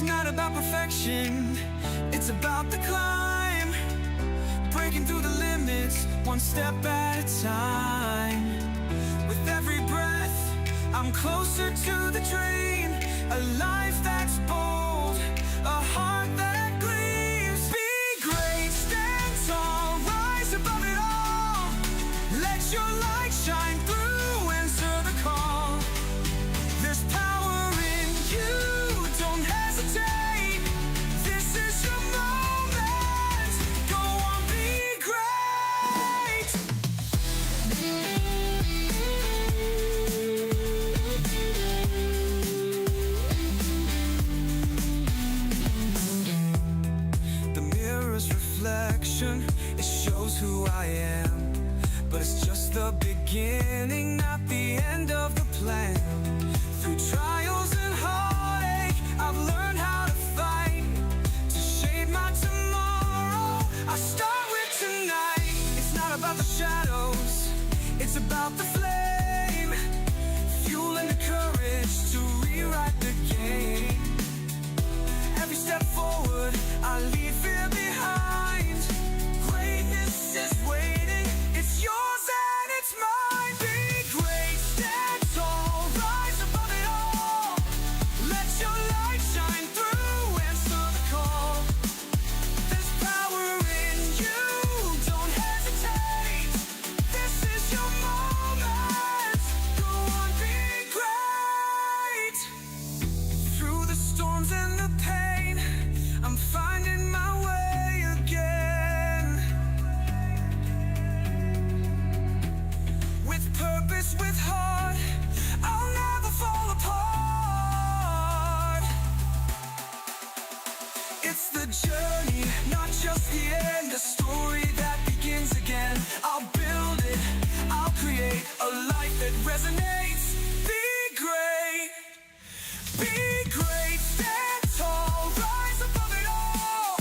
It's not about perfection, it's about the climb. Breaking through the limits, one step at a time. With every breath, I'm closer to the dream. A life that's bold, a heart that gleams. Be great, stand tall, rise above it all. Let your light shine through, answer the call. There's power in you, don't hesitate. This is your moment, go on, be great. The mirror's reflection, it shows who I am. But it's just the beginning, not the end of the plan. Through trials and heartache, I've learned how to fight. To shape my tomorrow, I start with tonight. It's not about the shadows, it's about the flame. Fueling the courage to rewrite the game. Every step forward, I leave fear behind. Greatness is waiting, it's yours and it's mine. Be great, stand tall, rise above it all. Let your light shine through, answer the call. There's power in you, don't hesitate. This is your moment, go on, be great. Through the storms and the pain, I'm finding my way again. With purpose, with heart, I'll never fall apart. It's the journey, not just the end. A story that begins again. I'll build it, I'll create a life that resonates. Be great. Be great, stand tall, rise above it all.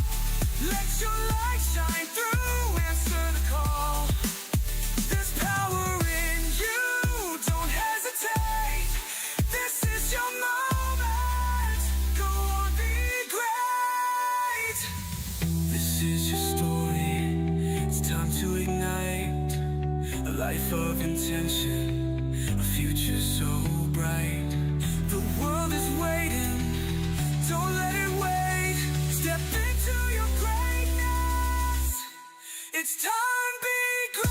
Let your light shine through, answer the call. There's power in you, don't hesitate. This is your moment, go on, be great. This is your story, it's time to ignite. A life of intention, a future so bright. The world is waiting, don't let it wait. Step into your greatness, it's time, be great.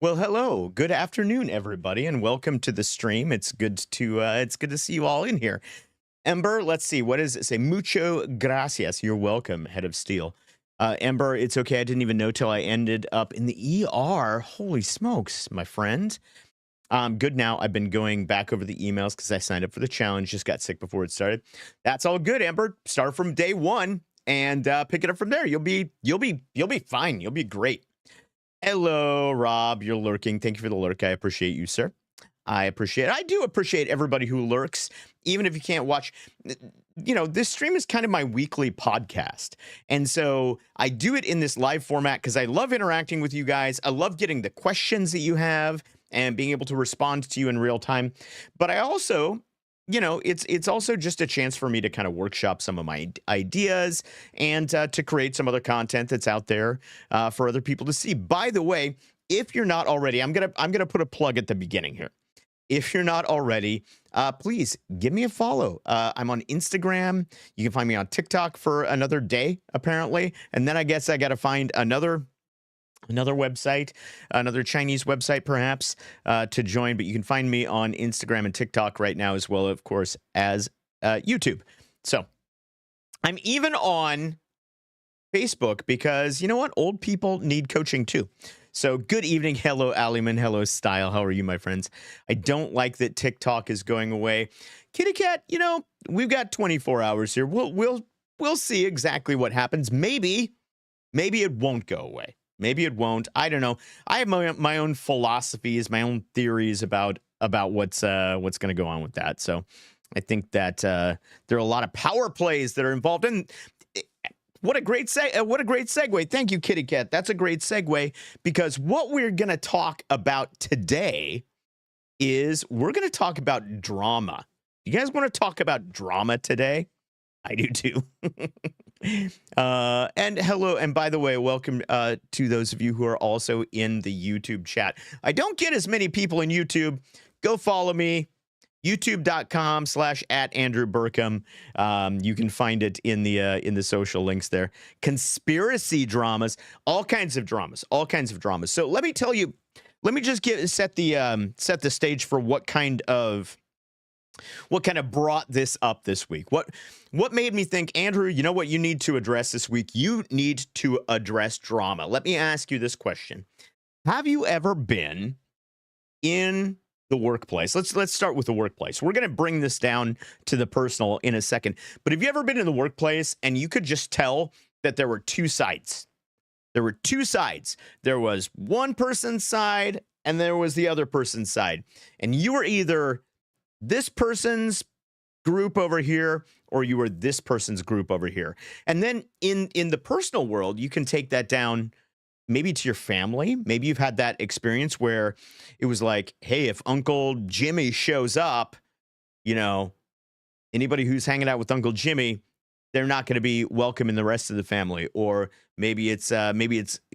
Well, hello. Good afternoon, everybody, and welcome to the stream. It's good to see you all in here. Ember, let's see. What does it say? Mucho gracias. You're welcome, Head of Steel. Ember, it's okay. I didn't even know till I ended up in the ER. Holy smokes, my friend. Good now. I've been going back over the emails because I signed up for the challenge. Just got sick before it started. That's all good, Ember. Start from day one and pick it up from there. You'll be fine. You'll be great. Hello, Rob. You're lurking. Thank you for the lurk. I appreciate you, sir. I do appreciate everybody who lurks, even if you can't watch. This stream is kind of my weekly podcast. And so I do it in this live format because I love interacting with you guys. I love getting the questions that you have and being able to respond to you in real time. But I also, it's also just a chance for me to kind of workshop some of my ideas and to create some other content that's out there for other people to see. By the way, if you're not already, I'm gonna put a plug at the beginning here. If you're not already, please give me a follow. I'm on Instagram. You can find me on TikTok for another day, apparently. And then I guess I got to find another website, another Chinese website, perhaps, to join. But you can find me on Instagram and TikTok right now, as well, of course, as YouTube. So I'm even on Facebook because you know what? Old people need coaching too. So good evening. Hello, Aliman. Hello, Style. How are you, my friends? I don't like that TikTok is going away. Kitty Cat, we've got 24 hours here. We'll see exactly what happens. Maybe it won't go away. Maybe it won't. I don't know. I have my own philosophies, my own theories about what's going to go on with that. So I think that there are a lot of power plays that are involved in. What a great segue. Thank you, Kitty Cat. That's a great segue because what we're going to talk about today is we're going to talk about drama. You guys want to talk about drama today? I do too. And hello. And by the way, welcome to those of you who are also in the YouTube chat. I don't get as many people in YouTube. Go follow me. youtube.com/@AndrewBurkham. You can find it in the social links there. Conspiracy dramas, all kinds of dramas. So let me just set the stage for what kind of brought this up this week. What made me think, Andrew, you know what you need to address this week? You need to address drama. Let me ask you this question. Have you ever been in the workplace? Let's start with the workplace. We're going to bring this down to the personal in a second. But have you ever been in the workplace and you could just tell that there were two sides? There were two sides. There was one person's side and there was the other person's side. And you were either this person's group over here or you were this person's group over here. And then in the personal world, you can take that down maybe to your family. Maybe you've had that experience where it was like, hey, if Uncle Jimmy shows up, anybody who's hanging out with Uncle Jimmy, they're not going to be welcome in the rest of the family. Or maybe it's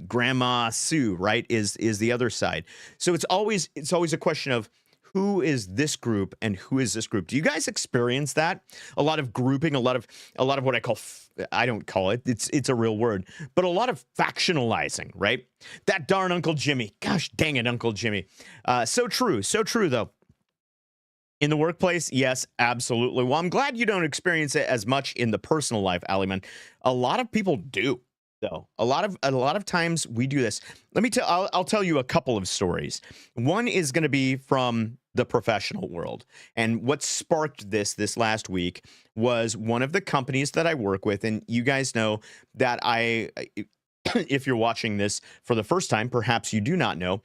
Grandma Sue, right? Is the other side. So it's always a question of who is this group and who is this group? Do you guys experience that? A lot of grouping, a lot of what I don't call it. It's a real word, but a lot of factionalizing, right? That darn Uncle Jimmy. Gosh dang it, Uncle Jimmy. So true though. In the workplace, yes, absolutely. Well, I'm glad you don't experience it as much in the personal life, Aliman. A lot of people do, though. A lot of times we do this. I'll tell you a couple of stories. One is going to be from the professional world. And what sparked this last week was one of the companies that I work with. And you guys know that if you're watching this for the first time, perhaps you do not know,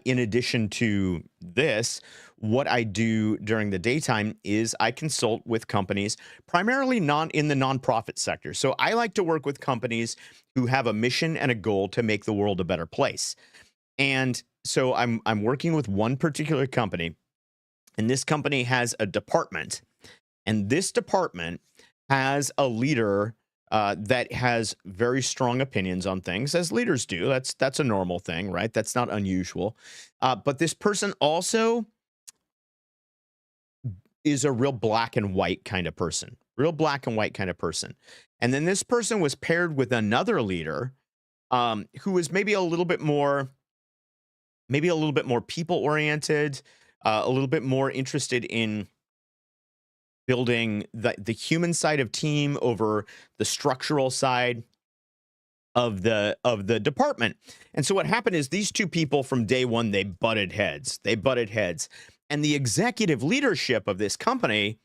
in addition to this, what I do during the daytime is I consult with companies, primarily in the nonprofit sector. So I like to work with companies who have a mission and a goal to make the world a better place. And so I'm working with one particular company, and this company has a department, and this department has a leader that has very strong opinions on things, as leaders do. That's a normal thing, right? That's not unusual. But this person also is a real black and white kind of person. And then this person was paired with another leader who was maybe a little bit more maybe a little bit more people oriented, a little bit more interested in building the human side of team over the structural side of the department. And so what happened is these two people from day one, they butted heads. They butted heads. And the executive leadership of this company,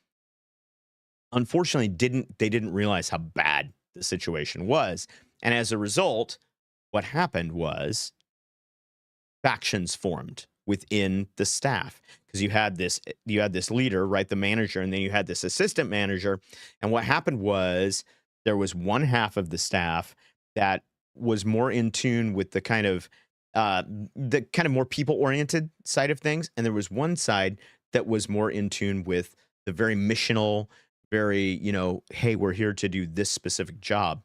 unfortunately, didn't realize how bad the situation was. And as a result, what happened was factions formed within the staff, because you had this leader, right, the manager, and then you had this assistant manager. And what happened was there was one half of the staff that was more in tune with the kind of more people oriented side of things, and there was one side that was more in tune with the very missional, very, hey, we're here to do this specific job.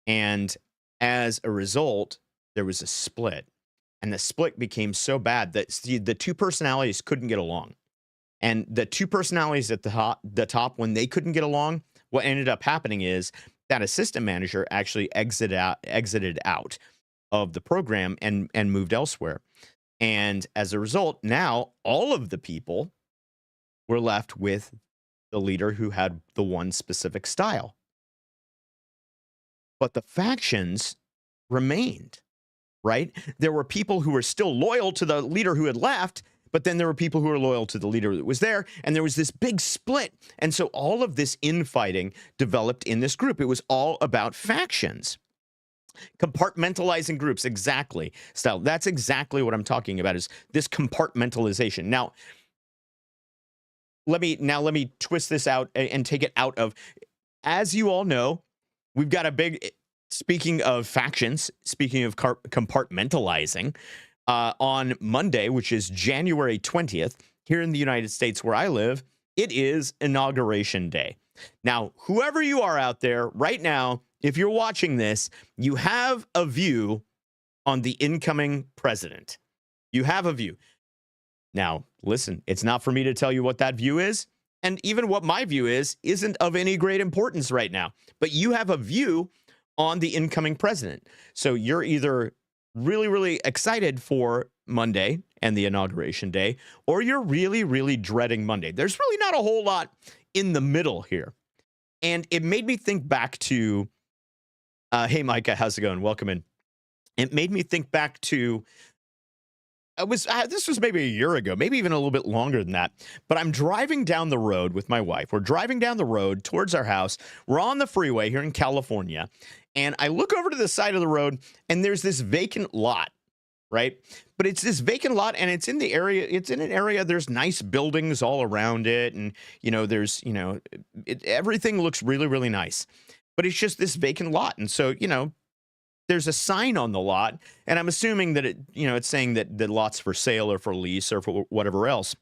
And as a result, there was a split. And the split became so bad that the two personalities couldn't get along. And the two personalities at the top, when they couldn't get along, what ended up happening is that assistant manager actually exited out of the program and moved elsewhere. And as a result, now all of the people were left with the leader who had the one specific style. But the factions remained, right? There were people who were still loyal to the leader who had left, but then there were people who were loyal to the leader that was there, and there was this big split. And so all of this infighting developed in this group. It was all about factions. Compartmentalizing groups, exactly. Style. That's exactly what I'm talking about, is this compartmentalization. Now, let me twist this out and take it out of, as you all know, we've got a big, speaking of factions, speaking of compartmentalizing, on Monday, which is January 20th, here in the United States where I live, it is Inauguration Day. Now, whoever you are out there right now, if you're watching this, you have a view on the incoming president. You have a view. Now, listen, it's not for me to tell you what that view is. And even what my view is isn't of any great importance right now. But you have a view on the incoming president. So you're either really, really excited for Monday and the inauguration day, or you're really, really dreading Monday. There's really not a whole lot in the middle here. And it made me think back to, hey, Micah, how's it going? Welcome in. It made me think back to, this was maybe a year ago, maybe even a little bit longer than that. But I'm driving down the road with my wife. We're driving down the road towards our house. We're on the freeway here in California. And I look over to the side of the road, and there's this vacant lot, right? But it's this vacant lot, and it's in an area, there's nice buildings all around it. And, everything looks really, really nice. But it's just this vacant lot. And so, there's a sign on the lot, and I'm assuming that it's saying that the lot's for sale or for lease or for whatever else.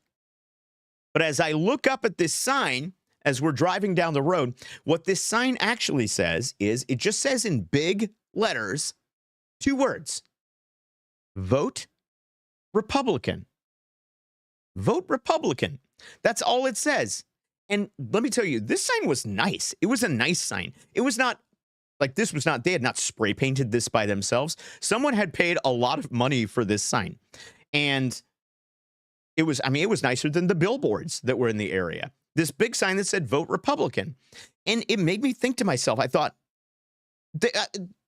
But as I look up at this sign, as we're driving down the road, what this sign actually says is, it just says in big letters, two words: vote Republican. Vote Republican. That's all it says. And let me tell you, this sign was nice. It was a nice sign. It was not like, they had not spray painted this by themselves. Someone had paid a lot of money for this sign. And it was nicer than the billboards that were in the area. This big sign that said vote Republican. And it made me think to myself, I thought,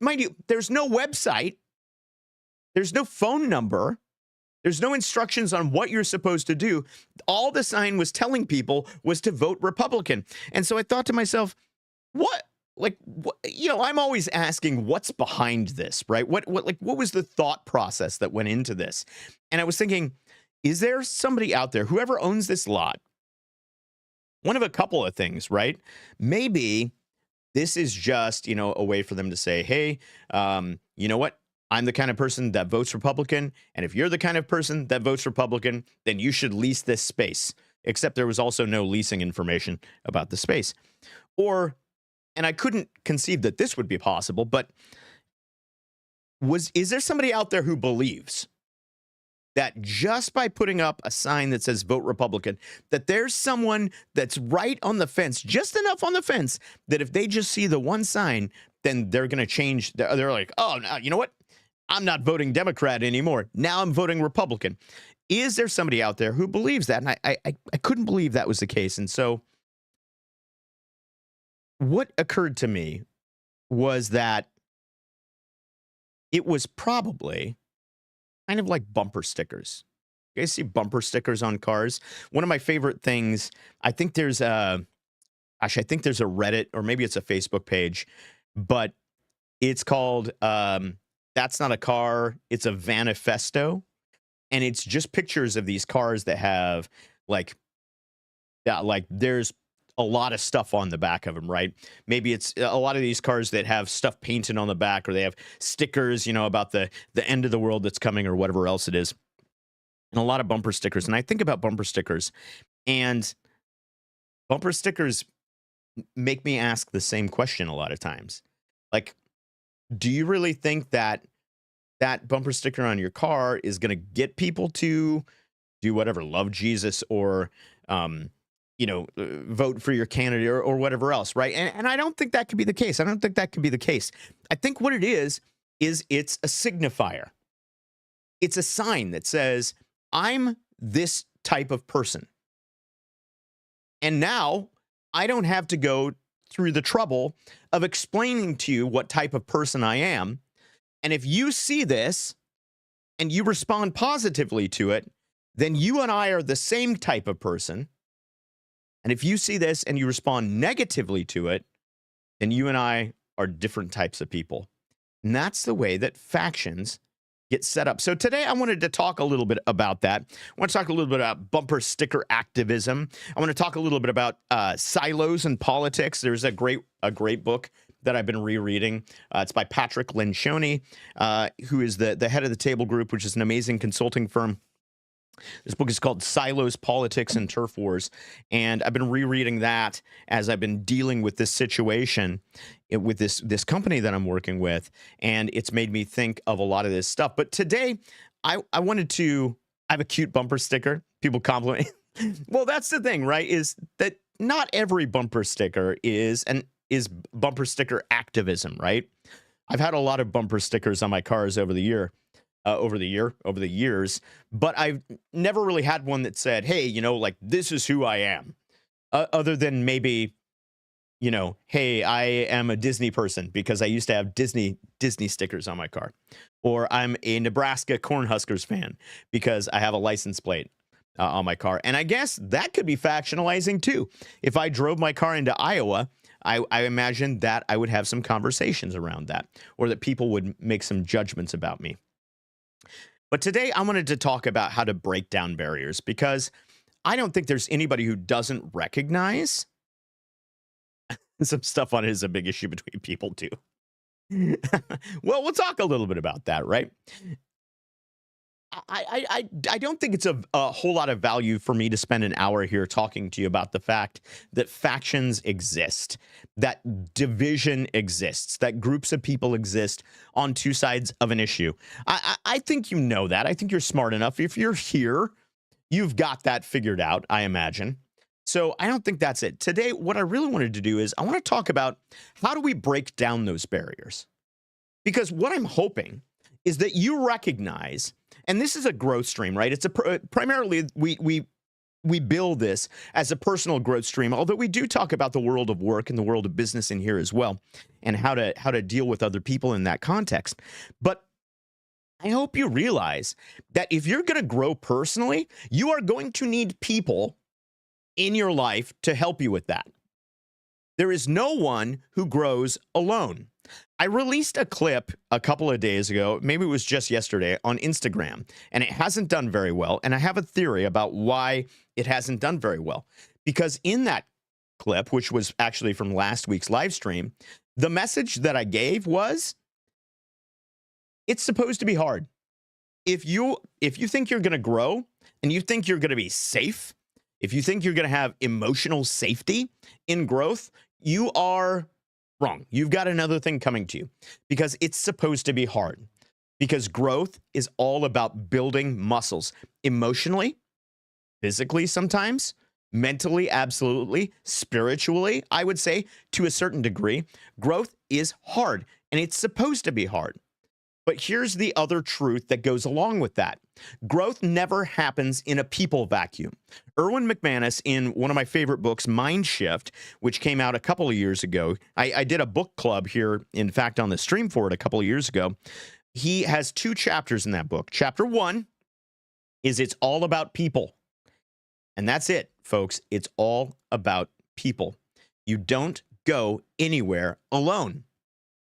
mind you, there's no website. There's no phone number. There's no instructions on what you're supposed to do. All the sign was telling people was to vote Republican. And so I thought to myself, I'm always asking what's behind this, right? What was the thought process that went into this? And I was thinking, is there somebody out there, whoever owns this lot, one of a couple of things, right? Maybe this is just, a way for them to say, hey, you know what? I'm the kind of person that votes Republican. And if you're the kind of person that votes Republican, then you should lease this space. Except there was also no leasing information about the space. And I couldn't conceive that this would be possible, but is there somebody out there who believes that just by putting up a sign that says vote Republican, that there's someone that's right on the fence, just enough on the fence, that if they just see the one sign, then they're going to change. They're like, oh, no, you know what? I'm not voting Democrat anymore. Now I'm voting Republican. Is there somebody out there who believes that? And I couldn't believe that was the case. And so what occurred to me was that it was probably kind of like bumper stickers. You guys see bumper stickers on cars? One of my favorite things, I think there's a, gosh, I think there's a Reddit or maybe it's a Facebook page, but it's called That's Not a Car, It's a Vanifesto. And it's just pictures of these cars that have like, yeah, like there's a lot of stuff on the back of them, right? Maybe it's a lot of these cars that have stuff painted on the back, or they have stickers, about the end of the world that's coming, or whatever else it is, and a lot of bumper stickers. And I think about bumper stickers, and bumper stickers make me ask the same question a lot of times. Like, do you really think that that bumper sticker on your car is going to get people to do whatever, love Jesus, or vote for your candidate, or whatever else, right? And I don't think that could be the case. I don't think that could be the case. I think what it is it's a signifier. It's a sign that says, I'm this type of person. And now I don't have to go through the trouble of explaining to you what type of person I am. And if you see this and you respond positively to it, then you and I are the same type of person. And if you see this and you respond negatively to it, then you and I are different types of people. And that's the way that factions get set up. So today I wanted to talk a little bit about that. I want to talk a little bit about bumper sticker activism. I want to talk a little bit about silos in politics. There's a great book that I've been rereading. It's by Patrick Lencioni, who is the head of the Table Group, which is an amazing consulting firm. This book is called Silos, Politics, and Turf Wars, and I've been rereading that as I've been dealing with this situation with this company that I'm working with, and it's made me think of a lot of this stuff. But today, I have a cute bumper sticker. People compliment. Well, that's the thing, right? Is that not every bumper sticker is bumper sticker activism, right? I've had a lot of bumper stickers on my cars over the years, but I've never really had one that said, hey, like, this is who I am, other than maybe, hey, I am a Disney person because I used to have Disney stickers on my car, or I'm a Nebraska Cornhuskers fan because I have a license plate on my car. And I guess that could be factionalizing too. If I drove my car into Iowa, I imagine that I would have some conversations around that, or that people would make some judgments about me. But today I wanted to talk about how to break down barriers, because I don't think there's anybody who doesn't recognize some stuff on it is a big issue between people too. Well, we'll talk a little bit about that, right? I don't think it's a whole lot of value for me to spend an hour here talking to you about the fact that factions exist, that division exists, that groups of people exist on two sides of an issue. I think you know that. I think you're smart enough. If you're here, you've got that figured out, I imagine. So I don't think that's it. Today, what I really wanted to do is I want to talk about how do we break down those barriers? Because what I'm hoping is that you recognize, and this is a growth stream, right? It's primarily we build this as a personal growth stream, although we do talk about the world of work and the world of business in here as well, and how to deal with other people in that context. But I hope you realize that if you're going to grow personally, you are going to need people in your life to help you with that. There is no one who grows alone. I released a clip a couple of days ago, maybe it was just yesterday, on Instagram, and it hasn't done very well. And I have a theory about why it hasn't done very well. Because in that clip, which was actually from last week's live stream, the message that I gave was, it's supposed to be hard. If you think you're going to grow and you think you're going to be safe, if you think you're going to have emotional safety in growth, you are wrong. You've got another thing coming to you, because it's supposed to be hard, because growth is all about building muscles emotionally, physically, sometimes mentally, absolutely, spiritually. I would say to a certain degree, growth is hard, and it's supposed to be hard. But here's the other truth that goes along with that. Growth never happens in a people vacuum. Erwin McManus, in one of my favorite books, Mind Shift, which came out a couple of years ago, I did a book club here, in fact, on the stream for it a couple of years ago. He has 2 chapters in that book. Chapter 1 is it's all about people. And that's it, folks. It's all about people. You don't go anywhere alone.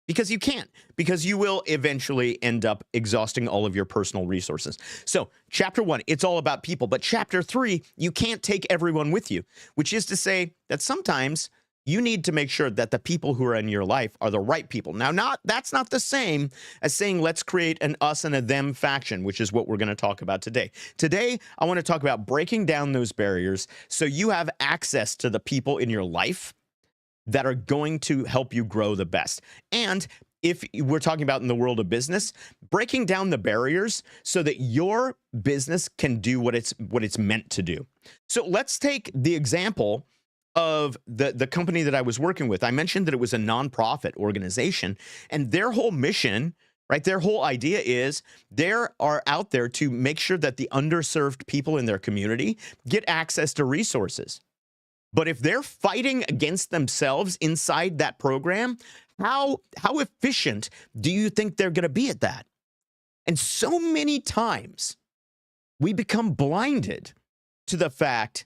Because you can't, because you will eventually end up exhausting all of your personal resources. So chapter 1, it's all about people. But chapter 3, you can't take everyone with you, which is to say that sometimes you need to make sure that the people who are in your life are the right people. Now, that's not the same as saying let's create an us and a them faction, which is what we're going to talk about today. Today, I want to talk about breaking down those barriers so you have access to the people in your life that are going to help you grow the best. And if we're talking about in the world of business, breaking down the barriers so that your business can do what it's meant to do. So let's take the example of the company that I was working with. I mentioned that it was a nonprofit organization, and their whole mission, right, their whole idea is they are out there to make sure that the underserved people in their community get access to resources. But if they're fighting against themselves inside that program, how efficient do you think they're going to be at that? And so many times we become blinded to the fact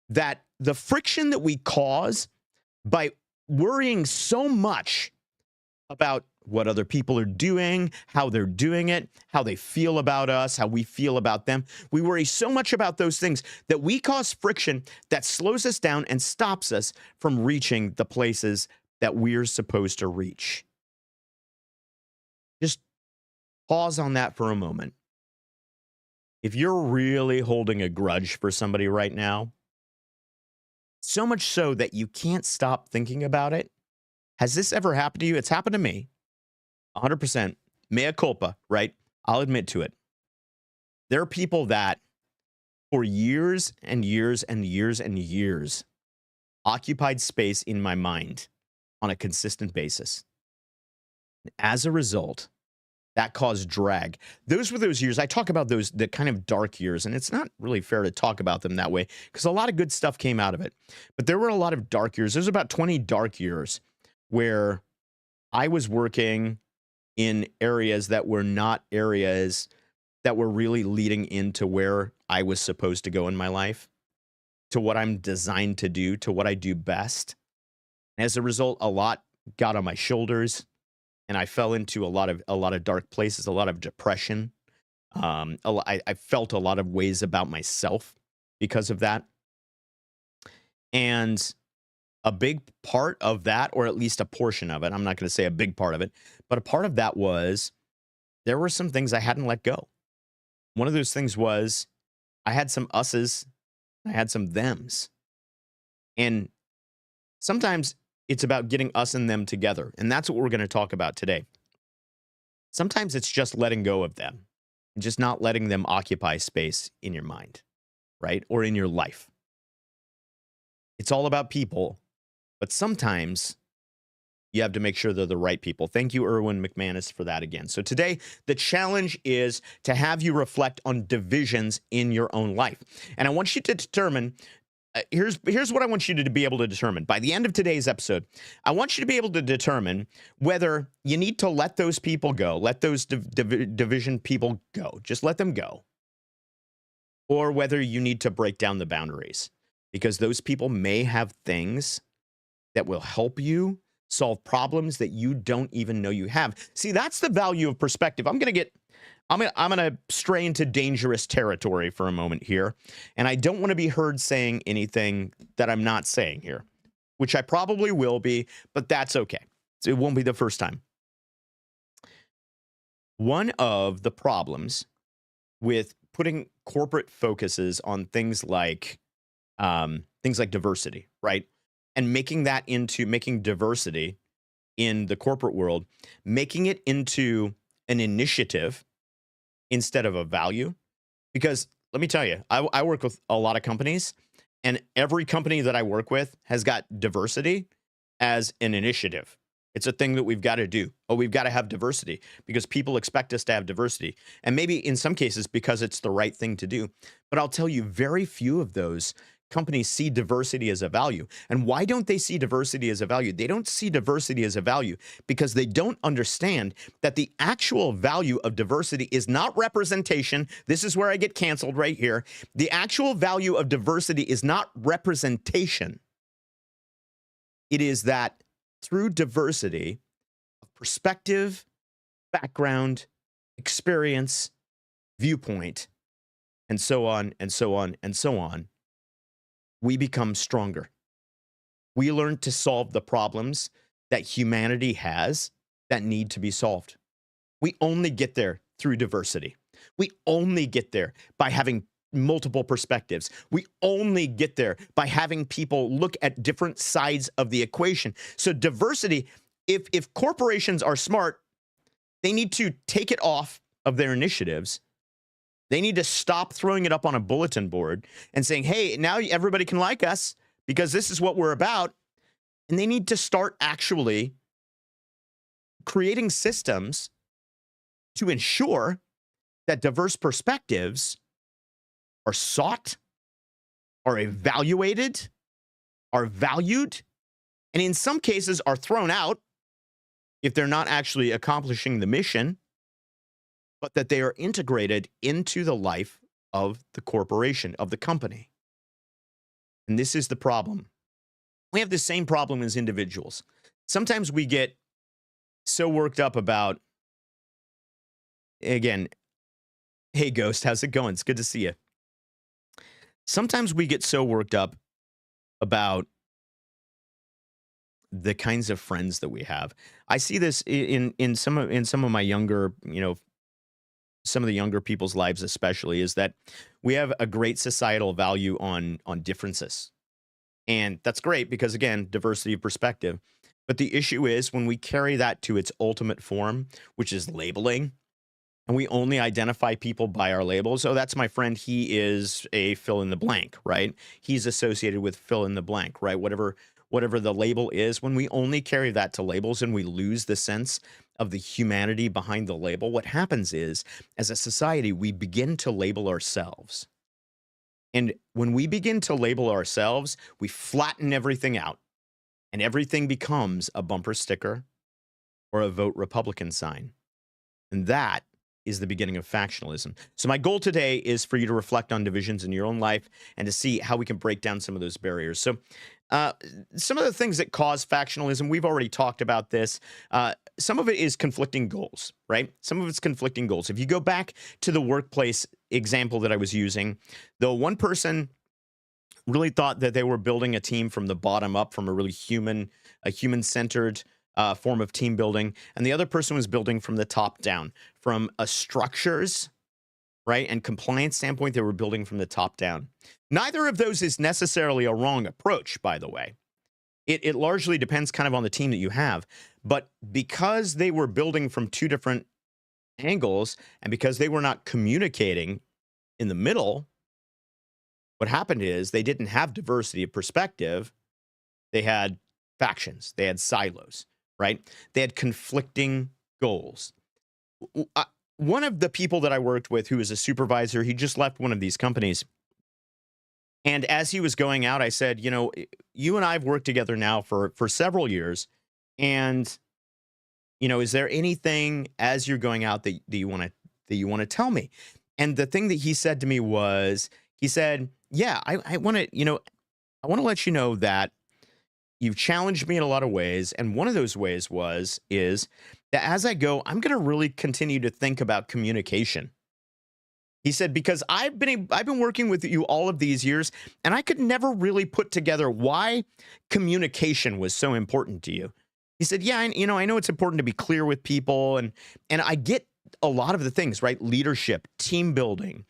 that the friction that we cause by worrying so much about what other people are doing, how they're doing it, how they feel about us, how we feel about them. We worry so much about those things that we cause friction that slows us down and stops us from reaching the places that we're supposed to reach. Just pause on that for a moment. If you're really holding a grudge for somebody right now, so much so that you can't stop thinking about it, has this ever happened to you? It's happened to me. 100%. Mea culpa, right? I'll admit to it. There are people that for years and years and years and years occupied space in my mind on a consistent basis. As a result, that caused drag. Those were those years. I talk about the kind of dark years, and it's not really fair to talk about them that way because a lot of good stuff came out of it. But there were a lot of dark years. There's about 20 dark years where I was working in areas that were not areas that were really leading into where I was supposed to go in my life, to what I'm designed to do, to what I do best. As a result, a lot got on my shoulders, and I fell into a lot of dark places, a lot of depression. I felt a lot of ways about myself because of that. And a big part of that, or at least a portion of it, I'm not going to say a big part of it, but a part of that was there were some things I hadn't let go. One of those things was I had some us's, I had some thems. And sometimes it's about getting us and them together. And that's what we're going to talk about today. Sometimes it's just letting go of them and just not letting them occupy space in your mind, right? Or in your life. It's all about people. But sometimes you have to make sure they're the right people. Thank you, Erwin McManus, for that again. So today, the challenge is to have you reflect on divisions in your own life. And I want you to determine, here's what I want you to be able to determine. By the end of today's episode, I want you to be able to determine whether you need to let those people go, let those division people go, just let them go, or whether you need to break down the boundaries, because those people may have things that will help you solve problems that you don't even know you have. See, that's the value of perspective. I'm going to stray into dangerous territory for a moment here, and I don't want to be heard saying anything that I'm not saying here, which I probably will be, but that's okay. So it won't be the first time. One of the problems with putting corporate focuses on things like diversity, right? And making diversity in the corporate world, making it into an initiative instead of a value. Because let me tell you, I work with a lot of companies, and every company that I work with has got diversity as an initiative. It's a thing that we've got to do. Oh, we've got to have diversity because people expect us to have diversity. And maybe in some cases because it's the right thing to do. But I'll tell you, very few of those companies see diversity as a value. And why don't they see diversity as a value? They don't see diversity as a value because they don't understand that the actual value of diversity is not representation. This is where I get canceled right here. The actual value of diversity is not representation. It is that through diversity of perspective, background, experience, viewpoint, and so on and so on and so on, we become stronger. We learn to solve the problems that humanity has that need to be solved. We only get there through diversity. We only get there by having multiple perspectives. We only get there by having people look at different sides of the equation. So diversity, if corporations are smart, they need to take it off of their initiatives. They need to stop throwing it up on a bulletin board and saying, hey, now everybody can like us because this is what we're about. And they need to start actually creating systems to ensure that diverse perspectives are sought, are evaluated, are valued, and in some cases are thrown out if they're not actually accomplishing the mission, but that they are integrated into the life of the corporation, of the company. And this is the problem. We have the same problem as individuals. Sometimes we get so worked up about, again, hey, Ghost, how's it going? It's good to see you. Sometimes we get so worked up about the kinds of friends that we have. I see this in some of my younger, some of the younger people's lives, especially, is that we have a great societal value on differences, and that's great because again, diversity of perspective. But the issue is when we carry that to its ultimate form, which is labeling. And we only identify people by our labels. Oh, that's my friend. He is a fill in the blank, right? He's associated with fill in the blank, right? Whatever the label is, when we only carry that to labels and we lose the sense of the humanity behind the label, what happens is, as a society, we begin to label ourselves. And when we begin to label ourselves, we flatten everything out and everything becomes a bumper sticker or a vote Republican sign. And that is the beginning of factionalism. So my goal today is for you to reflect on divisions in your own life and to see how we can break down some of those barriers. So some of the things that cause factionalism, we've already talked about this. Some of it is conflicting goals, right? Some of it's conflicting goals. If you go back to the workplace example that I was using, though one person really thought that they were building a team from the bottom up, from a really human-centered form of team building, and the other person was building from the top down, from a structures, right, and compliance standpoint. They were building from the top down. Neither of those is necessarily a wrong approach, by the way. It largely depends kind of on the team that you have, but because they were building from two different angles, and because they were not communicating in the middle, what happened is they didn't have diversity of perspective. They had factions. They had silos. Right? They had conflicting goals. One of the people that I worked with who was a supervisor, he just left one of these companies. And as he was going out, I said, you and I have worked together now for several years. And, is there anything as you're going out that you want to tell me? And the thing that he said to me was, he said, yeah, I want to let you know that you've challenged me in a lot of ways, and one of those ways is that as I go, I'm going to really continue to think about communication. He said, because I've been working with you all of these years, and I could never really put together why communication was so important to you. He said, yeah, I know it's important to be clear with people, and I get a lot of the things, right? Leadership, team building,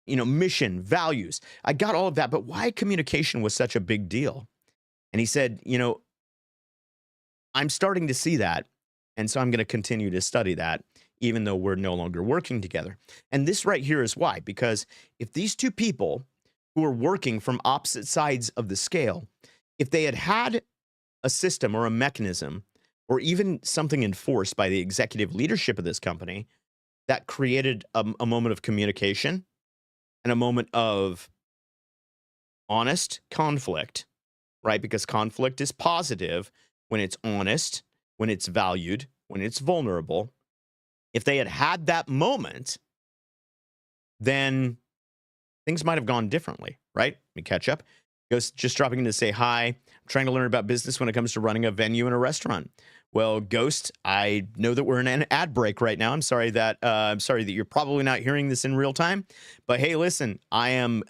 mission, values. I got all of that, but why communication was such a big deal? And he said, I'm starting to see that, and so I'm going to continue to study that, even though we're no longer working together. And this right here is why, because if these two people who are working from opposite sides of the scale, if they had had a system or a mechanism or even something enforced by the executive leadership of this company that created a moment of communication and a moment of honest conflict, right? Because conflict is positive when it's honest, when it's valued, when it's vulnerable. If they had had that moment, then things might have gone differently, right? Let me catch up. Ghost just dropping in to say hi. I'm trying to learn about business when it comes to running a venue in a restaurant. Well, Ghost, I know that we're in an ad break right now. I'm sorry that you're probably not hearing this in real time. But hey, listen, I'm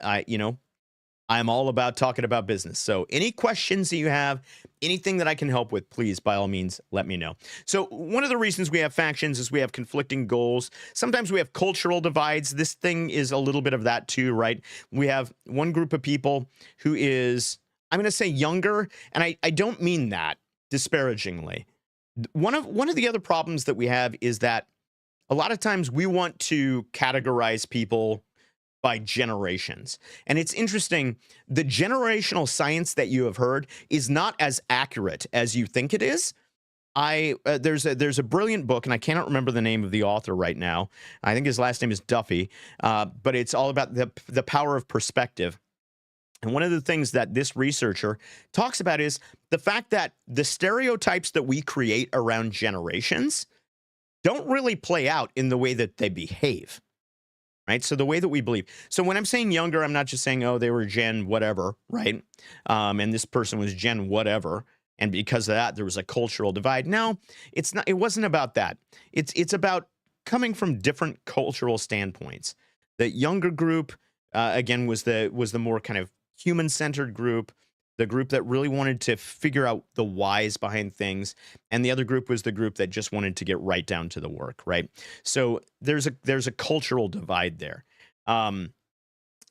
all about talking about business. So any questions that you have, anything that I can help with, please, by all means, let me know. So one of the reasons we have factions is we have conflicting goals. Sometimes we have cultural divides. This thing is a little bit of that too, right? We have one group of people who is, I'm going to say younger, and I don't mean that disparagingly. One of the other problems that we have is that a lot of times we want to categorize people by generations. And it's interesting, the generational science that you have heard is not as accurate as you think it is. There's a brilliant book, and I cannot remember the name of the author right now. I think his last name is Duffy, but it's all about the power of perspective. And one of the things that this researcher talks about is the fact that the stereotypes that we create around generations don't really play out in the way that they behave. Right. So the way that we believe. So when I'm saying younger, I'm not just saying, oh, they were Gen whatever. Right. And this person was Gen whatever. And because of that, there was a cultural divide. No, it's not. It wasn't about that. It's about coming from different cultural standpoints. The younger group, again, was the more kind of human centered group. The group that really wanted to figure out the whys behind things, and the other group was the group that just wanted to get right down to the work, right? So there's a cultural divide there.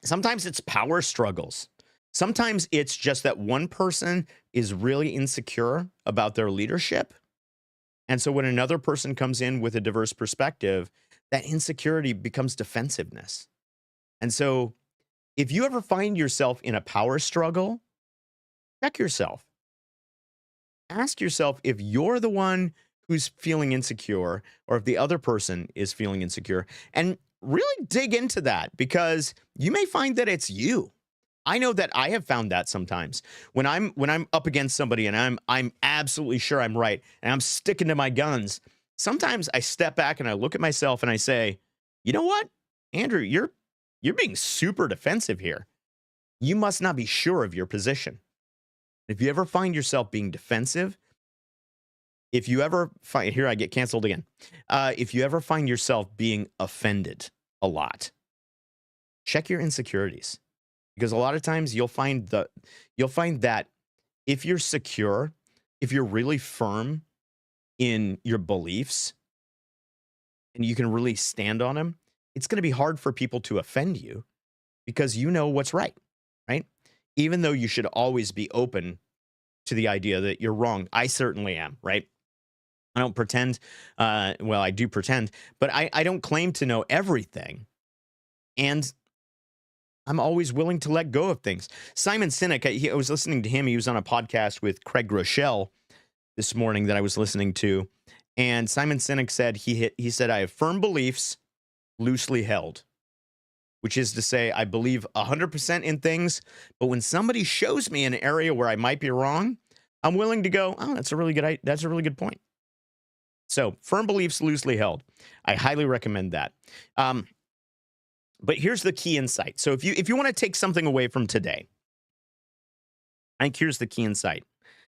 Sometimes it's power struggles. Sometimes it's just that one person is really insecure about their leadership, and so when another person comes in with a diverse perspective, that insecurity becomes defensiveness. And so if you ever find yourself in a power struggle, check yourself. Ask yourself if you're the one who's feeling insecure or if the other person is feeling insecure, and really dig into that, because you may find that it's you. I know that I have found that sometimes when I'm up against somebody and I'm absolutely sure I'm right and I'm sticking to my guns. Sometimes I step back and I look at myself and I say, you know what, Andrew, you're being super defensive here. You must not be sure of your position. If you ever find yourself being defensive, if you ever find, here I get canceled again. If you ever find yourself being offended a lot, check your insecurities, because a lot of times you'll find that if you're secure, if you're really firm in your beliefs and you can really stand on them, it's going to be hard for people to offend you because you know what's right, right? Even though you should always be open to the idea that you're wrong. I certainly am, right? I don't pretend, well, I do pretend, but I don't claim to know everything. And I'm always willing to let go of things. Simon Sinek, I was listening to him. He was on a podcast with Craig Groeschel this morning that I was listening to. And Simon Sinek said, he said, I have firm beliefs, loosely held. Which is to say, I believe 100% in things, but when somebody shows me an area where I might be wrong, I'm willing to go, oh, that's a really good point. So firm beliefs, loosely held. I highly recommend that. But here's the key insight. So if you want to take something away from today, I think here's the key insight.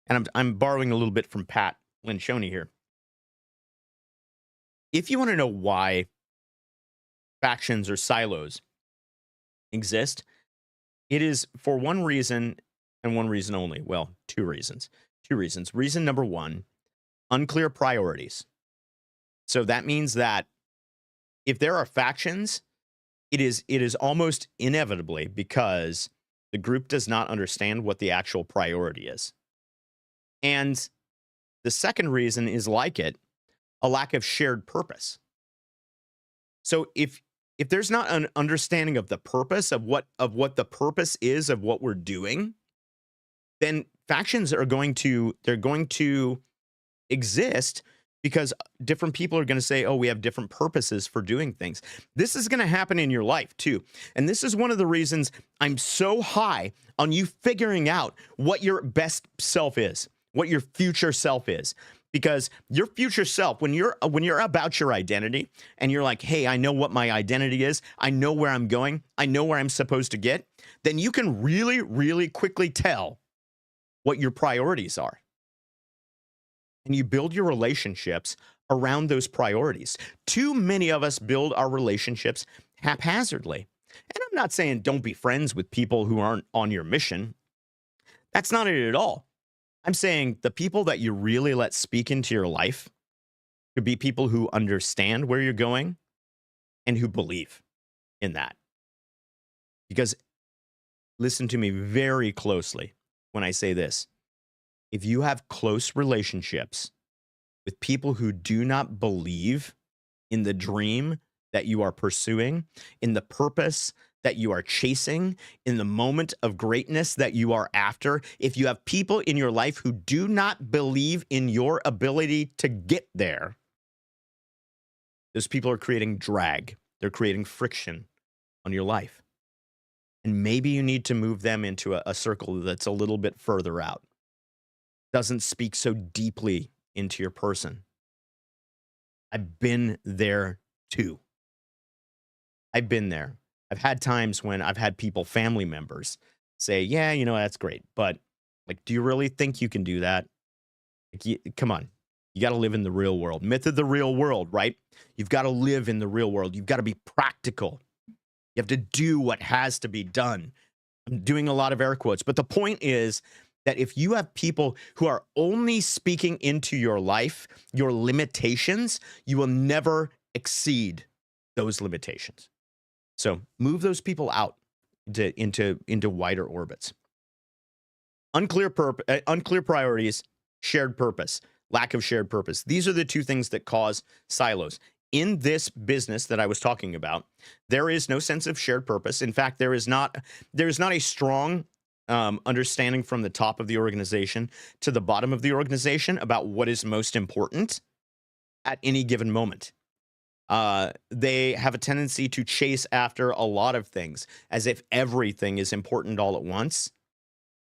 And I'm borrowing a little bit from Pat Lencioni here. If you want to know why factions or silos exist, it is for one reason and one reason only. Well, two reasons. Reason number one, unclear priorities. So that means that if there are factions, it is almost inevitably because the group does not understand what the actual priority is. And the second reason is, like it, a lack of shared purpose. So if there's not an understanding of the purpose of what the purpose is of what we're doing, then factions are going to exist because different people are going to say, oh, we have different purposes for doing things. This is going to happen in your life too. And this is one of the reasons I'm so high on you figuring out what your best self is, what your future self is. Because your future self, when you're about your identity and you're like, hey, I know what my identity is, I know where I'm going, I know where I'm supposed to get, then you can really, really quickly tell what your priorities are. And you build your relationships around those priorities. Too many of us build our relationships haphazardly. And I'm not saying don't be friends with people who aren't on your mission. That's not it at all. I'm saying the people that you really let speak into your life could be people who understand where you're going and who believe in that. Because listen to me very closely when I say this. If you have close relationships with people who do not believe in the dream that you are pursuing, in the purpose that you are chasing, in the moment of greatness that you are after, if you have people in your life who do not believe in your ability to get there, those people are creating drag. They're creating friction on your life. And maybe you need to move them into a circle that's a little bit further out. Doesn't speak so deeply into your person. I've been there too. I've been there. I've had times when I've had people, family members, say, yeah, you know, that's great. But like, do you really think you can do that? Like, come on. You got to live in the real world. Myth of the real world, right? You've got to live in the real world. You've got to be practical. You have to do what has to be done. I'm doing a lot of air quotes. But the point is that if you have people who are only speaking into your life, your limitations, you will never exceed those limitations. So move those people out into wider orbits. Unclear priorities, shared purpose, lack of shared purpose. These are the two things that cause silos. In this business that I was talking about, there is no sense of shared purpose. In fact, there is not a strong understanding from the top of the organization to the bottom of the organization about what is most important at any given moment. They have a tendency to chase after a lot of things as if everything is important all at once.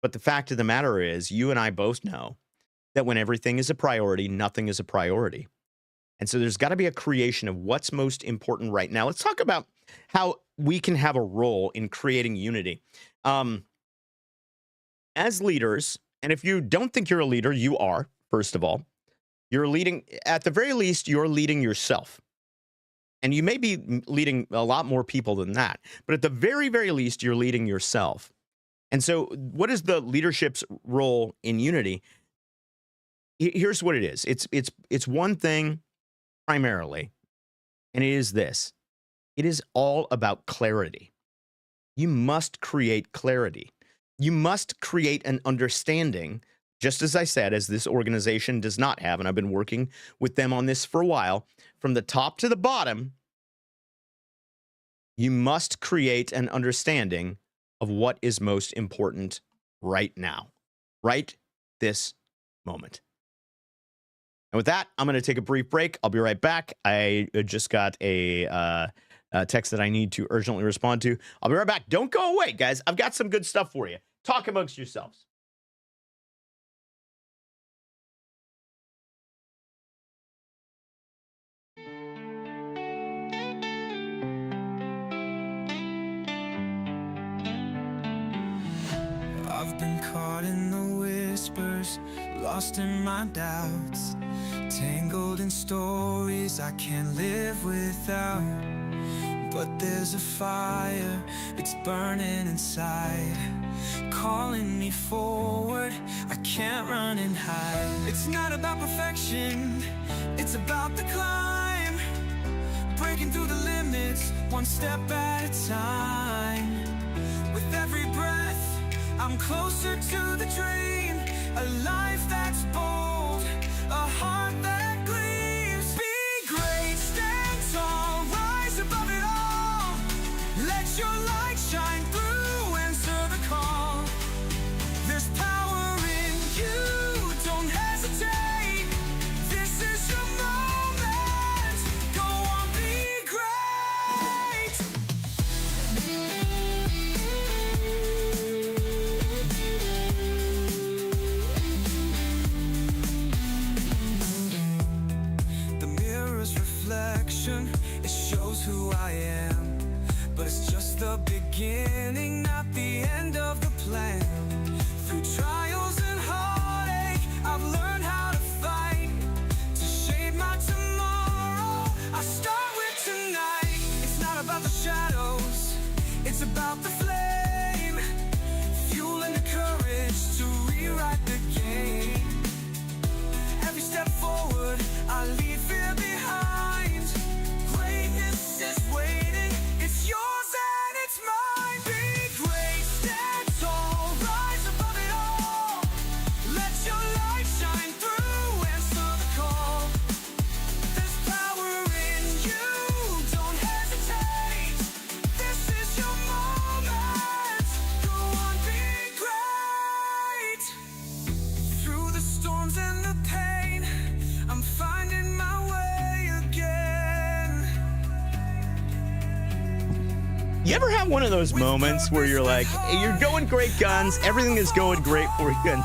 But the fact of the matter is, you and I both know that when everything is a priority, nothing is a priority. And so there's got to be a creation of what's most important right now. Let's talk about how we can have a role in creating unity. As leaders, and if you don't think you're a leader, you are, first of all. You're leading, at the very least, you're leading yourself. And you may be leading a lot more people than that. But at the very, very least, you're leading yourself. And so what is the leadership's role in unity? Here's what it is. It's one thing primarily, and it is this. It is all about clarity. You must create clarity. You must create an understanding, just as I said, as this organization does not have, and I've been working with them on this for a while, from the top to the bottom. You must create an understanding of what is most important right now, right this moment. And with that, I'm going to take a brief break. I'll be right back. I just got a text that I need to urgently respond to. I'll be right back. Don't go away, guys. I've got some good stuff for you. Talk amongst yourselves. I've been caught in the whispers, lost in my doubts, tangled in stories I can't live without. But there's a fire, it's burning inside, calling me forward, I can't run and hide. It's not about perfection, it's about the climb, breaking through the limits, one step at a time. With every breath, I'm closer to the dream, a life that's bold, a heart that gleams. Be great, stand tall, rise above it all. Let your light shine through, answer the call. There's power in you, don't hesitate. who I am, but it's just the beginning, not the end of the plan. Through trials and heartache, I've learned how to fight to shape my tomorrow. I start with tonight. It's not about the shadows, it's about the flame, fueling the courage to rewrite the game. Every step forward, I leave fear behind. Greatness is waiting, it's yours and it's mine. Be great, stand tall, rise above it all. Let your light shine through, answer the call. There's power in you, don't hesitate. This is your moment, go on, be great. Through the storms and the pain, I'm finding my way again. You ever have one of those moments where you're like, you're going great guns, everything is going great for you,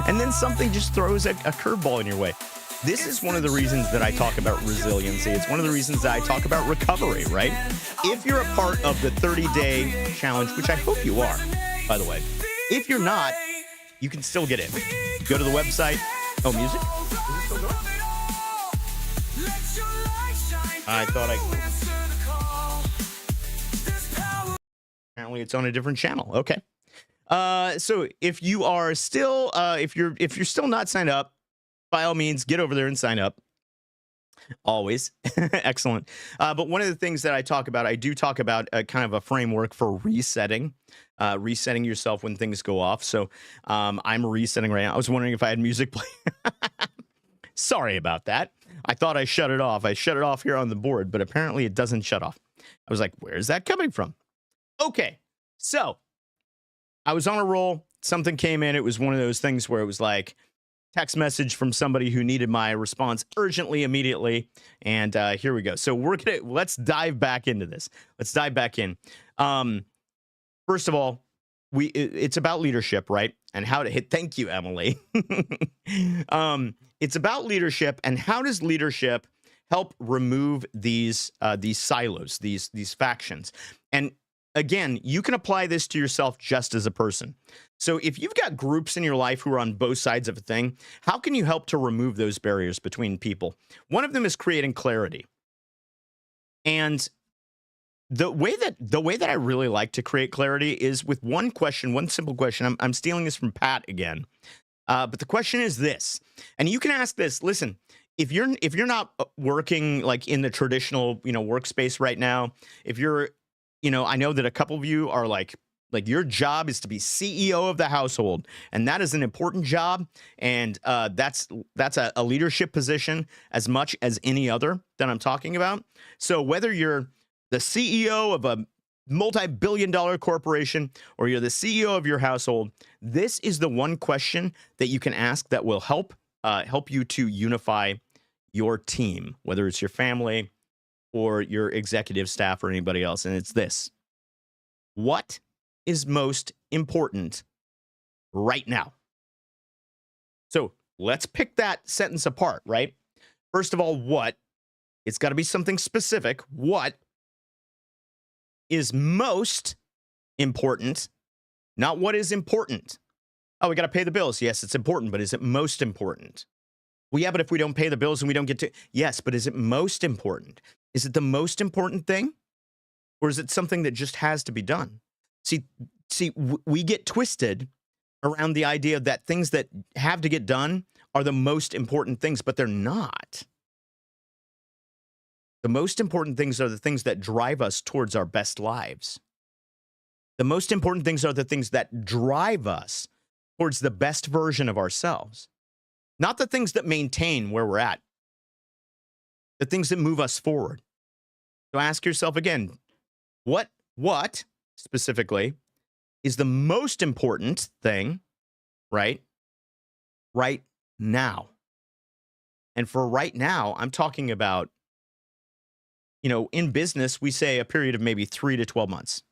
and then something just throws a curveball in your way? This is one of the reasons that I talk about resiliency. It's one of the reasons that I talk about recovery, right? If you're a part of the 30-day challenge, which I hope you are, by the way, if you're not, you can still get in. Go to the website. Oh, music? Is it still going? I thought apparently it's on a different channel. Okay. So if you are still, if you're still not signed up, by all means, get over there and sign up. Always. Excellent. But one of the things that I talk about, I do talk about kind of a framework for resetting yourself when things go off. So I'm resetting right now. I was wondering if I had music playing. Sorry about that. I thought I shut it off. I shut it off here on the board, but apparently it doesn't shut off. I was like, where's that coming from? Okay. So I was on a roll. Something came in. It was one of those things where it was like, text message from somebody who needed my response urgently, immediately. And here we go. So let's dive back into this. Let's dive back in. First of all, it's about leadership, right? And how to hit. Thank you, Emily. It's about leadership, and how does leadership help remove these silos, these factions? And again, you can apply this to yourself just as a person. So if you've got groups in your life who are on both sides of a thing, how can you help to remove those barriers between people? One of them is creating clarity. And the way that I really like to create clarity is with one question, one simple question. I'm stealing this from Pat again. But the question is this, and you can ask this. Listen, if you're not working like in the traditional, workspace right now, if you're, I know that a couple of you are like your job is to be CEO of the household, and that is an important job, and that's a leadership position as much as any other that I'm talking about. So whether you're the CEO of a multi-billion-dollar corporation or you're the CEO of your household, this is the one question that you can ask that will help you to unify your team, whether it's your family or your executive staff or anybody else. And it's this: what is most important right now? So let's pick that sentence apart, right? First of all, what? It's got to be something specific. What is most important, not what is important. Oh, we got to pay the bills. Yes, it's important, but is it most important? Well, yeah, but if we don't pay the bills and we don't get to, yes, but is it most important? Is it the most important thing? Or is it something that just has to be done? See, we get twisted around the idea that things that have to get done are the most important things, but they're not. The most important things are the things that drive us towards our best lives. The most important things are the things that drive us towards the best version of ourselves, not the things that maintain where we're at, the things that move us forward. So ask yourself again, what specifically is the most important thing, right now? And for right now, I'm talking about, in business, we say a period of maybe 3 to 12 months,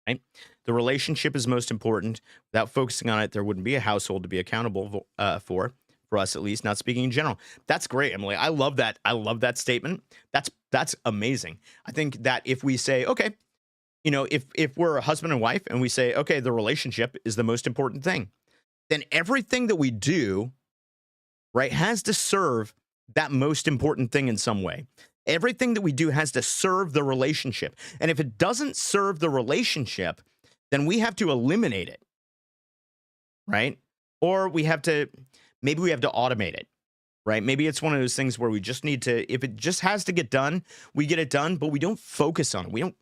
right? The relationship is most important. Without focusing on it, there wouldn't be a household to be accountable for. for us, at least, not speaking in general. That's great, Emily. I love that. I love that statement. That's amazing. I think that if we say, okay, if we're a husband and wife and we say, okay, the relationship is the most important thing, then everything that we do, right, has to serve that most important thing in some way. Everything that we do has to serve the relationship. And if it doesn't serve the relationship, then we have to eliminate it, right? Or maybe we have to automate it, right? Maybe it's one of those things where we just need to, if it just has to get done, we get it done, but we don't focus on it.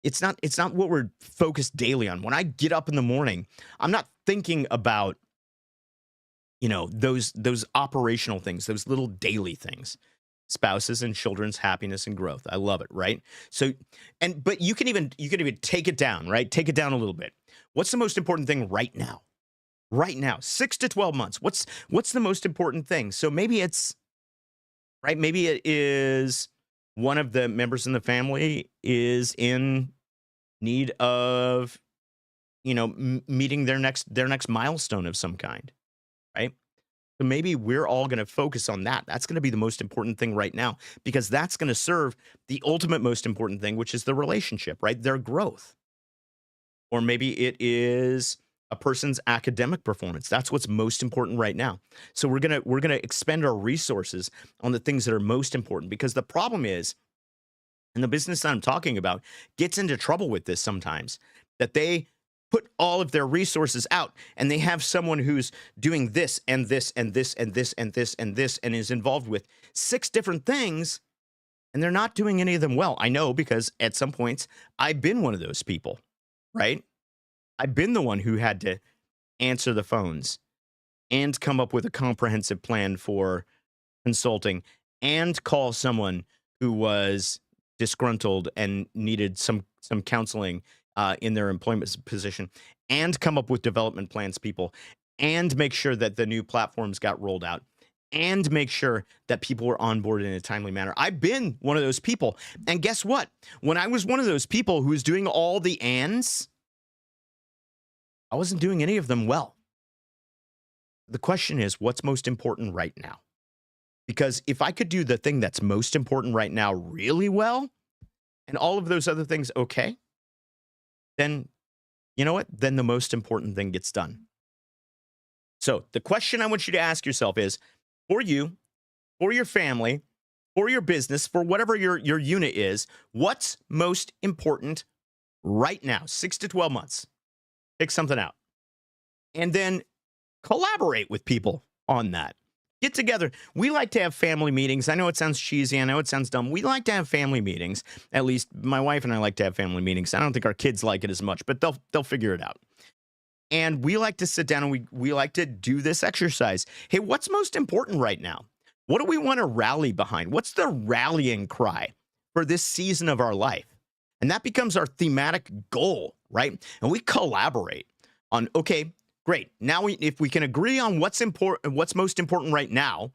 It's not what we're focused daily on. When I get up in the morning, I'm not thinking about, those operational things, those little daily things, spouses and children's happiness and growth. I love it, right? So, but you can even take it down, right? Take it down a little bit. What's the most important thing right now? Right now, 6 to 12 months. What's the most important thing? So maybe it's right. Maybe it is one of the members in the family is in need of, meeting their next milestone of some kind, right? So maybe we're all going to focus on that. That's going to be the most important thing right now, because that's going to serve the ultimate most important thing, which is the relationship, right? Their growth. Or maybe it is a person's academic performance. That's what's most important right now. So we're going to expend our resources on the things that are most important, because the problem is, and the business that I'm talking about gets into trouble with this sometimes, that they put all of their resources out and they have someone who's doing this and this and this and this and this and this and is involved with 6 different things, and they're not doing any of them well. I know, because at some points I've been one of those people, right? I've been the one who had to answer the phones and come up with a comprehensive plan for consulting and call someone who was disgruntled and needed some counseling in their employment position, and come up with development plans, people, and make sure that the new platforms got rolled out, and make sure that people were onboarded in a timely manner. I've been one of those people. And guess what? When I was one of those people who was doing all the ands, I wasn't doing any of them well. The question is, what's most important right now? Because if I could do the thing that's most important right now really well, and all of those other things okay, then you know what? Then the most important thing gets done. So the question I want you to ask yourself is, for you, for your family, for your business, for whatever your unit is, what's most important right now? 6 to 12 months. Pick something out. And then collaborate with people on that. Get together. We like to have family meetings. I know it sounds cheesy. I know it sounds dumb. We like to have family meetings. At least my wife and I like to have family meetings. I don't think our kids like it as much, but they'll figure it out. And we like to sit down and we like to do this exercise. Hey, what's most important right now? What do we want to rally behind? What's the rallying cry for this season of our life? And that becomes our thematic goal, right? And we collaborate on, okay, great. Now, if we can agree on what's most important right now,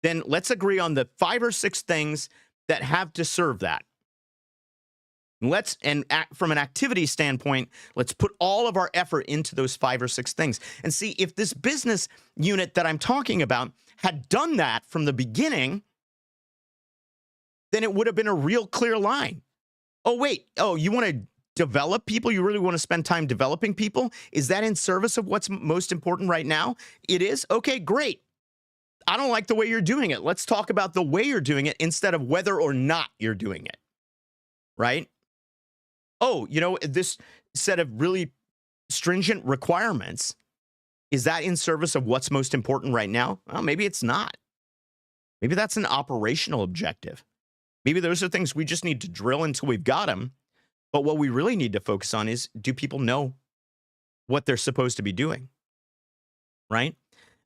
then let's agree on the 5 or 6 things that have to serve that. From an activity standpoint, let's put all of our effort into those 5 or 6 things and see if this business unit that I'm talking about had done that from the beginning, then it would have been a real clear line. Oh, wait. Oh, you want to develop people? You really want to spend time developing people? Is that in service of what's most important right now? It is? Okay, great. I don't like the way you're doing it. Let's talk about the way you're doing it instead of whether or not you're doing it, right? Oh, this set of really stringent requirements, is that in service of what's most important right now? Well, maybe it's not. Maybe that's an operational objective. Maybe those are things we just need to drill until we've got them. But what we really need to focus on is, do people know what they're supposed to be doing? Right?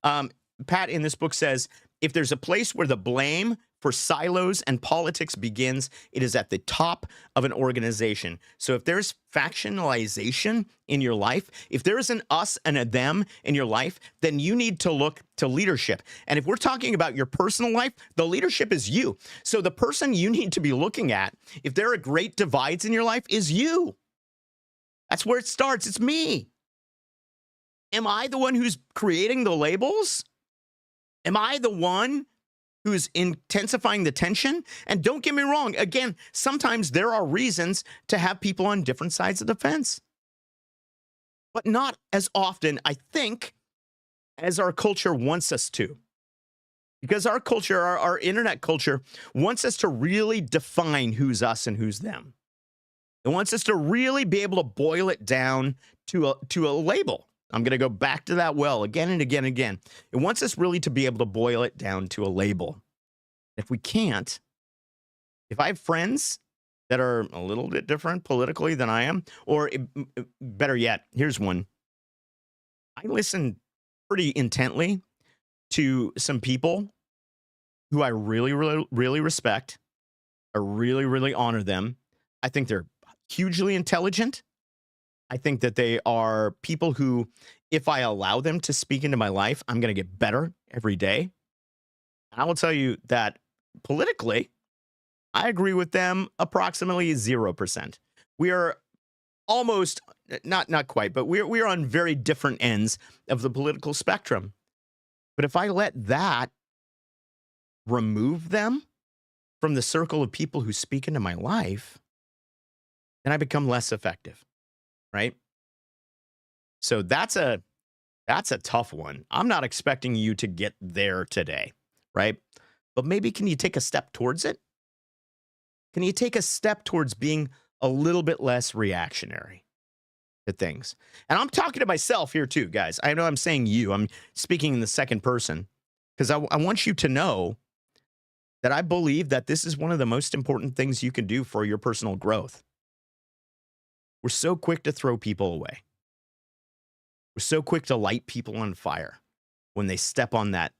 Pat in this book says, if there's a place where the blame for silos and politics begins, it is at the top of an organization. So if there's factionalization in your life, if there is an us and a them in your life, then you need to look to leadership. And if we're talking about your personal life, the leadership is you. So the person you need to be looking at, if there are great divides in your life, is you. That's where it starts. It's me. Am I the one who's creating the labels? Am I the one who's intensifying the tension? And don't get me wrong, again, sometimes there are reasons to have people on different sides of the fence, but not as often, I think, as our culture wants us to. Because our culture, our internet culture, wants us to really define who's us and who's them. It wants us to really be able to boil it down to a label. I'm going to go back to that well again and again and again. It wants us really to be able to boil it down to a label. If we can't, if I have friends that are a little bit different politically than I am, or better yet, here's one. I listen pretty intently to some people who I really, really, really respect. I really, really honor them. I think they're hugely intelligent. I think that they are people who, if I allow them to speak into my life, I'm going to get better every day. I will tell you that politically, I agree with them approximately 0%. We are almost, not quite, but we're on very different ends of the political spectrum. But if I let that remove them from the circle of people who speak into my life, then I become less effective, right? So that's a tough one. I'm not expecting you to get there today, right? But maybe can you take a step towards it? Can you take a step towards being a little bit less reactionary to things? And I'm talking to myself here too, guys. I know I'm saying you. I'm speaking in the second person because I want you to know that I believe that this is one of the most important things you can do for your personal growth. We're so quick to throw people away. We're so quick to light people on fire when they step on that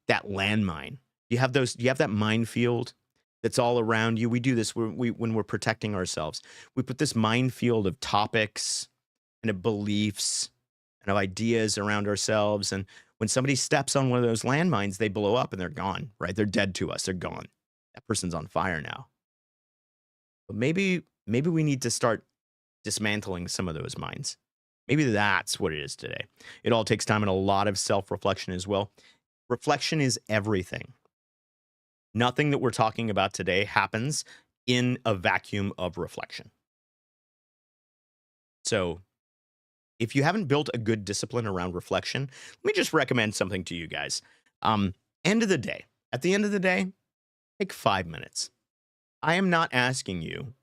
landmine. You have that minefield that's all around you. We do this when we're protecting ourselves. We put this minefield of topics and of beliefs and of ideas around ourselves. And when somebody steps on one of those landmines, they blow up and they're gone, right? They're dead to us. They're gone. That person's on fire now. But maybe we need to start dismantling some of those mines. Maybe that's what it is today. It all takes time and a lot of self-reflection as well. Reflection is everything. Nothing that we're talking about today happens in a vacuum of reflection. So if you haven't built a good discipline around reflection, let me just recommend something to you guys. At the end of the day, take 5 minutes. I am not asking you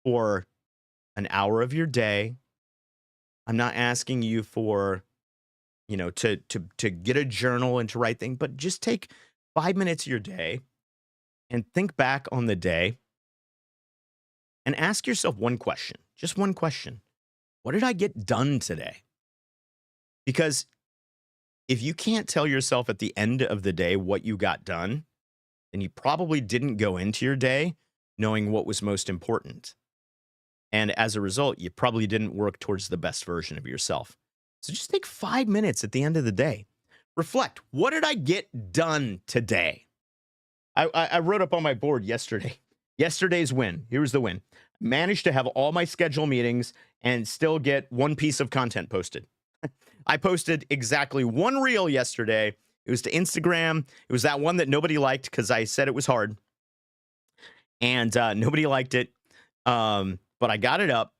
for an hour of your day. I'm not asking you for, to get a journal and to write things, but just take 5 minutes of your day and think back on the day and ask yourself one question, just one question. What did I get done today? Because if you can't tell yourself at the end of the day what you got done, then you probably didn't go into your day knowing what was most important. And as a result, you probably didn't work towards the best version of yourself. So just take 5 minutes at the end of the day. Reflect. What did I get done today? I wrote up on my board yesterday. Yesterday's win. Here's the win. Managed to have all my scheduled meetings and still get one piece of content posted. I posted exactly one reel yesterday. It was to Instagram. It was that one that nobody liked because I said it was hard. And nobody liked it. But I got it up.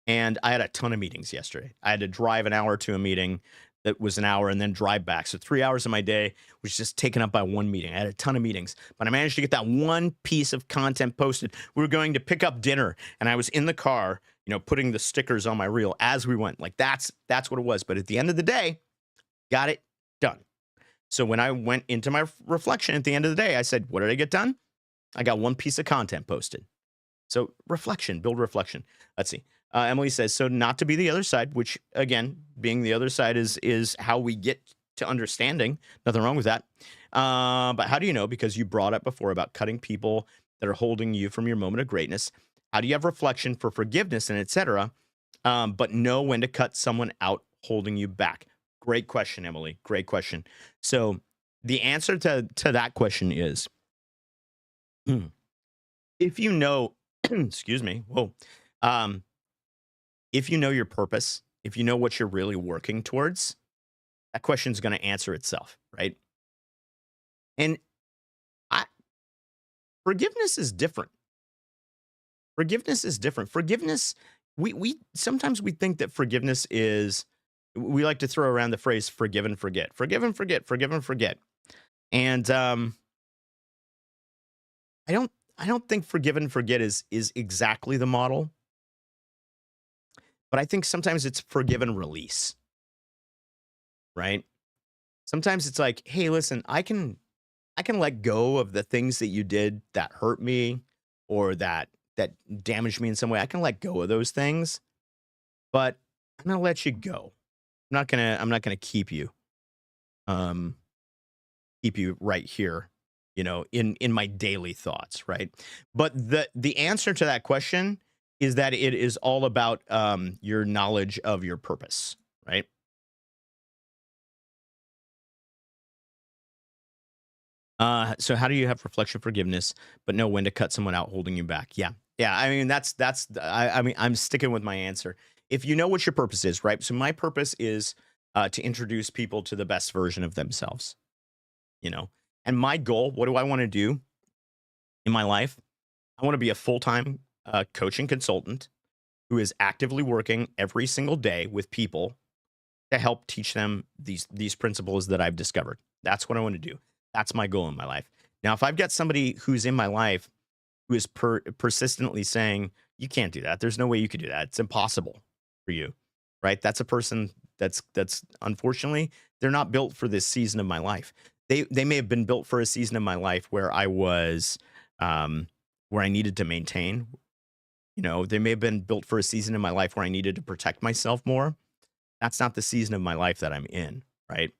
And I had a ton of meetings yesterday. I had to drive an hour to a meeting that was an hour and then drive back. So 3 hours of my day was just taken up by one meeting. I had a ton of meetings, but I managed to get that one piece of content posted. We were going to pick up dinner and I was in the car, putting the stickers on my reel as we went. Like that's what it was. But at the end of the day, got it done. So when I went into my reflection at the end of the day, I said, what did I get done? I got one piece of content posted. So reflection, build reflection. Let's see. Emily says, so not to be the other side, which again, being the other side is how we get to understanding. Nothing wrong with that. But how do you know? Because you brought up before about cutting people that are holding you from your moment of greatness. How do you have reflection for forgiveness and etc. But know when to cut someone out holding you back? Great question, Emily. Great question. So the answer to that question is, if you know, excuse me, whoa. If you know your purpose, if you know what you're really working towards, that question's going to answer itself, right? And I, forgiveness is different. Forgiveness is different. Forgiveness, we sometimes we think that forgiveness is, we like to throw around the phrase forgive and forget, forgive and forget, forgive and forget. And I don't I don't think forgive and forget is exactly the model, but I think sometimes it's forgive and release, right? Sometimes it's like, hey, listen, I can let go of the things that you did that hurt me or that damaged me in some way. I can let go of those things, but I'm gonna let you go. I'm not gonna um keep you right here, in my daily thoughts, right? But the answer to that question is that it is all about your knowledge of your purpose, right? So how do you have reflection forgiveness, but know when to cut someone out holding you back? Yeah. Yeah. I mean, I mean, I'm sticking with my answer. If you know what your purpose is, right? So my purpose is to introduce people to the best version of themselves, you know? And my goal, what do I want to do in my life? I want to be a full time coaching consultant who is actively working every single day with people to help teach them these principles that I've discovered. That's what I want to do. That's my goal in my life. Now, if I've got somebody who's in my life who is persistently saying, "You can't do that. There's no way you could do that. It's impossible for you," right? That's a person that's unfortunately they're not built for this season of my life. They may have been built for a season of my life where I was um, where I needed to maintain. They may have been built for a season in my life where I needed to protect myself more. That's not the season of my life that I'm in, right?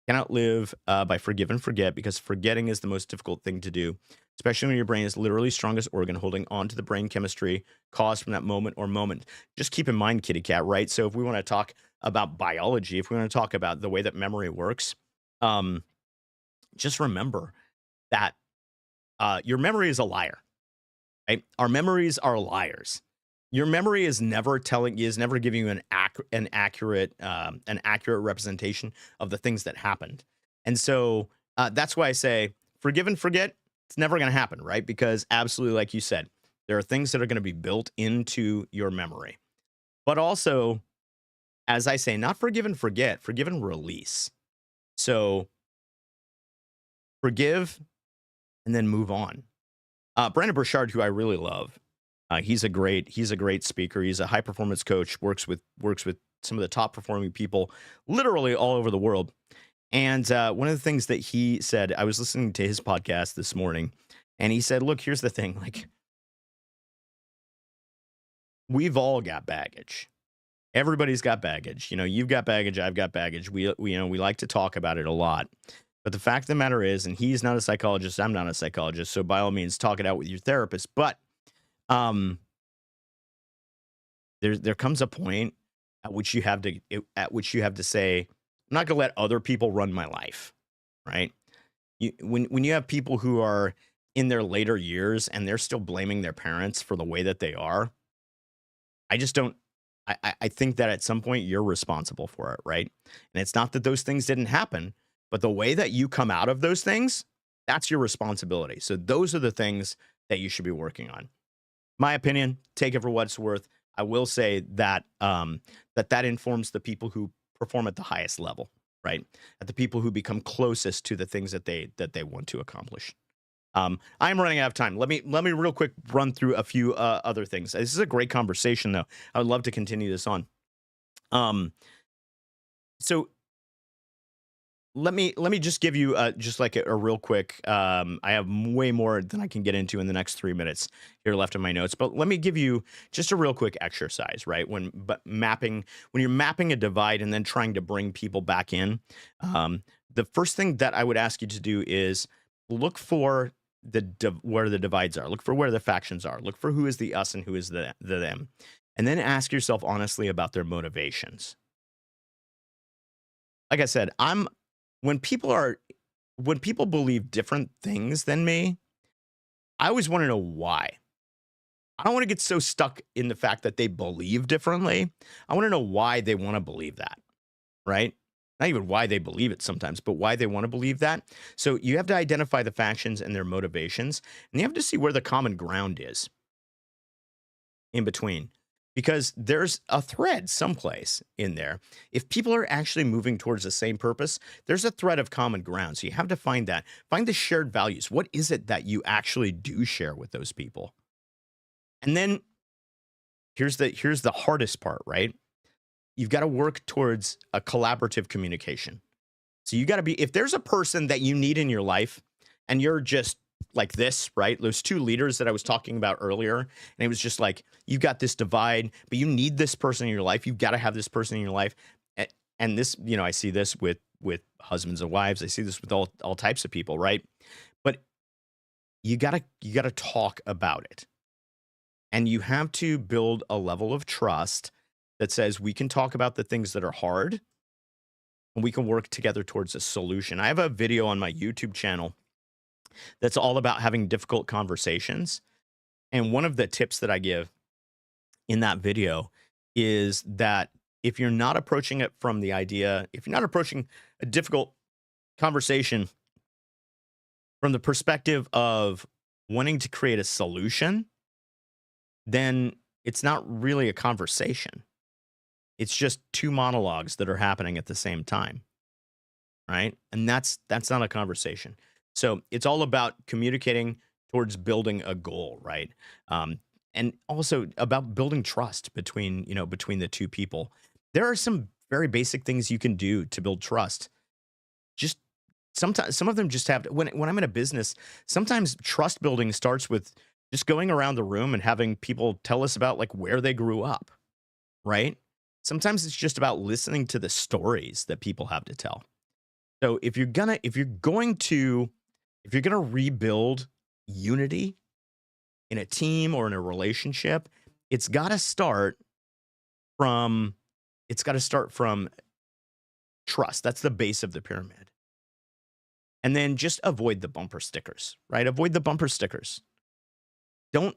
Cannot live by forgive and forget because forgetting is the most difficult thing to do, especially when your brain is literally strongest organ holding on to the brain chemistry caused from that moment or moment. Just keep in mind, kitty cat, right? So if we want to talk about biology, if we want to talk about the way that memory works, um, just remember that your memory is a liar, right? Our memories are liars. Your memory is never giving you an accurate representation of the things that happened. And so that's why I say forgive and forget. It's never going to happen, right? Because absolutely, like you said, there are things that are going to be built into your memory. But also, as I say, not forgive and forget, forgive and release. So forgive and then move on. Brandon Burchard, who I really love, he's a great speaker. He's a high performance coach. Works with some of the top performing people, literally all over the world. And one of the things that he said, I was listening to his podcast this morning, and he said, "Look, here's the thing. Like, we've all got baggage. Everybody's got baggage. You've got baggage. I've got baggage. We like to talk about it a lot." But the fact of the matter is, and he's not a psychologist, I'm not a psychologist, so by all means, talk it out with your therapist. But um, there comes a point at which you have to say, I'm not going to let other people run my life, right? When you have people who are in their later years and they're still blaming their parents for the way that they are, I just don't. I think that at some point you're responsible for it, right? And it's not that those things didn't happen, but the way that you come out of those things, that's your responsibility. So those are the things that you should be working on. My opinion, take it for what it's worth. I will say that that informs the people who perform at the highest level, right? At the people who become closest to the things that they want to accomplish. I'm running out of time. Let me real quick run through a few other things. This is a great conversation, though. I would love to continue this on. Um, so let me just give you just like a real quick. I have way more than I can get into in the next 3 minutes here left in my notes, but let me give you just a real quick exercise, right? When you're mapping a divide and then trying to bring people back in, the first thing that I would ask you to do is look for where the divides are. Look for where the factions are. Look for who is the us and who is the them, and then ask yourself honestly about their motivations. Like I said, when people are when people believe different things than me, I always want to know why. I don't want to get so stuck in the fact that they believe differently. I want to know why they want to believe that, right? Not even why they believe it sometimes, but why they want to believe that. So you have to identify the factions and their motivations, and you have to see where the common ground is in between. Because there's a thread someplace in there. If people are actually moving towards the same purpose, there's a thread of common ground. So you have to find that. Find the shared values. What is it that you actually do share with those people? And then here's the hardest part, right? You've got to work towards a collaborative communication. So you got to be, if there's a person that you need in your life and you're just like this, right? Those two leaders that I was talking about earlier, and it was just like, you've got this divide, but you need this person in your life. You've got to have this person in your life. And this, I see this with husbands and wives. I see this with all types of people, right? But you gotta talk about it. And you have to build a level of trust that says we can talk about the things that are hard and we can work together towards a solution. I have a video on my YouTube channel that's all about having difficult conversations. And one of the tips that I give in that video is that if you're not approaching it from the idea, if you're not approaching a difficult conversation from the perspective of wanting to create a solution, then it's not really a conversation. It's just two monologues that are happening at the same time, right? And that's not a conversation. So it's all about communicating towards building a goal, right? And also about building trust between the two people. There are some very basic things you can do to build trust. Just sometimes some of them just have to, when I'm in a business, sometimes trust building starts with just going around the room and having people tell us about like where they grew up, right? Sometimes it's just about listening to the stories that people have to tell. So if you're going to rebuild unity in a team or in a relationship, it's got to start from trust. That's the base of the pyramid. And then just avoid the bumper stickers, right? Avoid the bumper stickers. Don't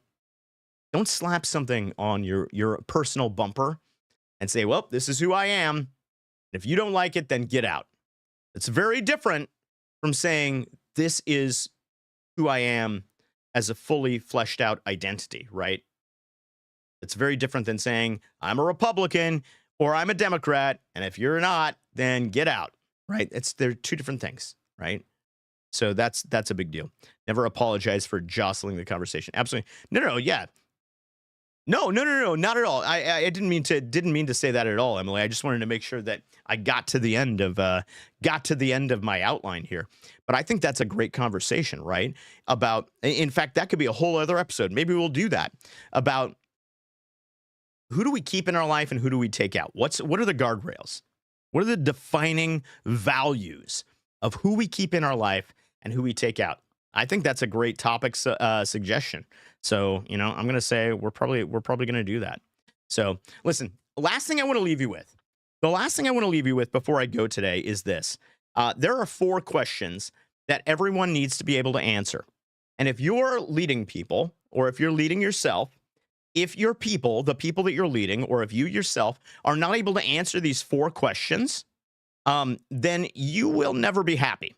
slap something on your personal bumper and say, well, this is who I am. If you don't like it, then get out. It's very different from saying this is who I am as a fully fleshed out identity, right? It's very different than saying I'm a Republican or I'm a Democrat. And if you're not, then get out, right? They're two different things, right? So that's a big deal. Never apologize for jostling the conversation. Absolutely. No, yeah. No, not at all. I didn't mean to say that at all, Emily. I just wanted to make sure that I got to the end of my outline here. But I think that's a great conversation, right? In fact, that could be a whole other episode. Maybe we'll do that about who do we keep in our life and who do we take out? What are the guardrails? What are the defining values of who we keep in our life and who we take out? I think that's a great topic suggestion. So, I'm going to say we're probably going to do that. So, listen, the last thing I want to leave you with before I go today is this. There are 4 questions that everyone needs to be able to answer. And if you're leading people, or if you're leading yourself, if your people, the people that you're leading, or if you yourself are not able to answer these 4 questions, then you will never be happy.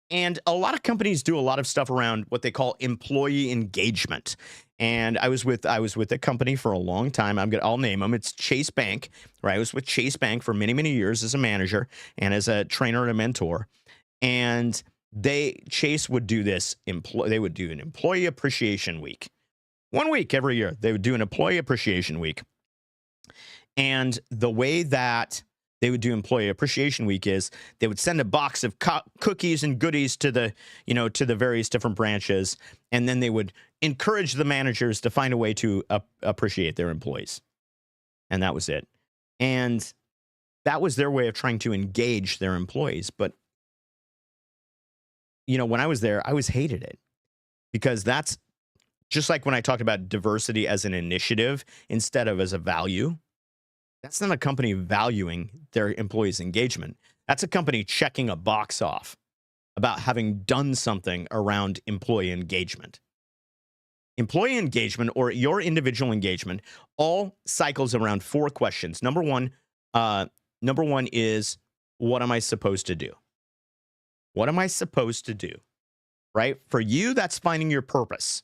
And a lot of companies do a lot of stuff around what they call employee engagement. And I was with a company for a long time. I'll name them. It's Chase Bank, right? I was with Chase Bank for many, many years as a manager and as a trainer and a mentor. And Chase would do this. They would do an employee appreciation week. 1 week every year, they would do an employee appreciation week. And the way that they would do employee appreciation week is they would send a box of cookies and goodies to the various different branches. And then they would encourage the managers to find a way to appreciate their employees. And that was it. And that was their way of trying to engage their employees. But, when I was there, I always hated it because that's just like when I talked about diversity as an initiative instead of as a value. That's not a company valuing their employees' engagement. That's a company checking a box off about having done something around employee engagement. Employee engagement, or your individual engagement, all cycles around 4 questions. Number one is what am I supposed to do? What am I supposed to do? Right? For you, that's finding your purpose.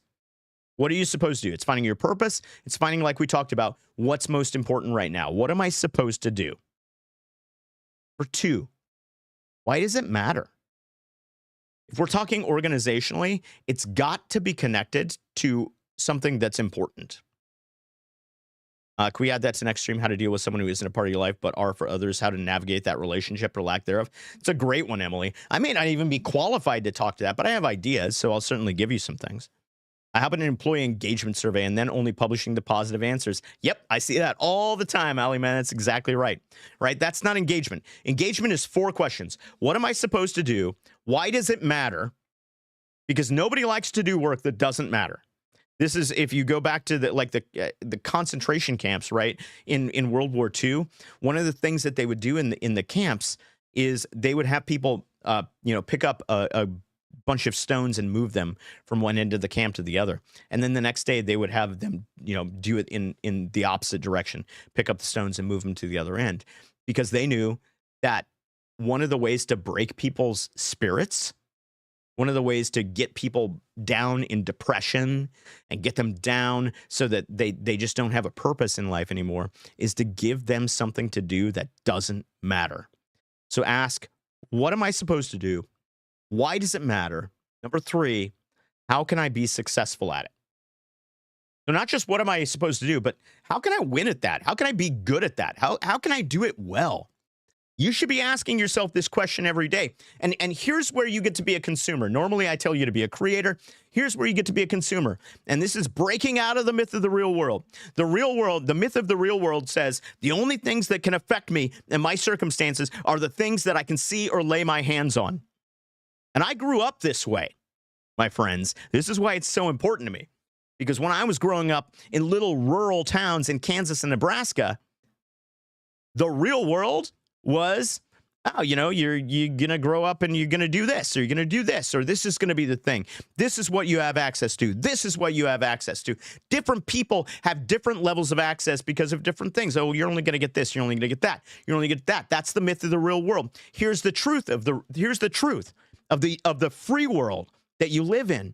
What are you supposed to do? It's finding your purpose. It's finding, like we talked about, what's most important right now. What am I supposed to do? For two, why does it matter? If we're talking organizationally, it's got to be connected to something that's important. Can we add that to next stream? How to deal with someone who isn't a part of your life but are for others? How to navigate that relationship or lack thereof? It's a great one, Emily. I may not even be qualified to talk to that, but I have ideas, so I'll certainly give you some things. I have an employee engagement survey and then only publishing the positive answers. Yep, I see that all the time, Ali, man. That's exactly right. Right? That's not engagement. Engagement is 4 questions. What am I supposed to do? Why does it matter? Because nobody likes to do work that doesn't matter. This is, if you go back to the concentration camps, right? In World War II, one of the things that they would do in the camps is they would have people pick up a bunch of stones and move them from one end of the camp to the other. And then the next day they would have them, do it in the opposite direction, pick up the stones and move them to the other end, because they knew that one of the ways to break people's spirits, one of the ways to get people down in depression and get them down so that they just don't have a purpose in life anymore, is to give them something to do that doesn't matter. So ask, what am I supposed to do? Why does it matter? Number 3, how can I be successful at it? So not just what am I supposed to do, but how can I win at that? How can I be good at that? How can I do it well? You should be asking yourself this question every day. And here's where you get to be a consumer. Normally, I tell you to be a creator. Here's where you get to be a consumer. And this is breaking out of the myth of the real world. The real world, the myth of the real world says the only things that can affect me and my circumstances are the things that I can see or lay my hands on. And I grew up this way, my friends. This is why it's so important to me. Because when I was growing up in little rural towns in Kansas and Nebraska, the real world was, you're going to grow up and you're going to do this, or you're going to do this, or this is going to be the thing. This is what you have access to. This is what you have access to. Different people have different levels of access because of different things. Oh, you're only going to get this. You're only going to get that. You're only going to get that. That's the myth of the real world. Here's the truth of the free world that you live in,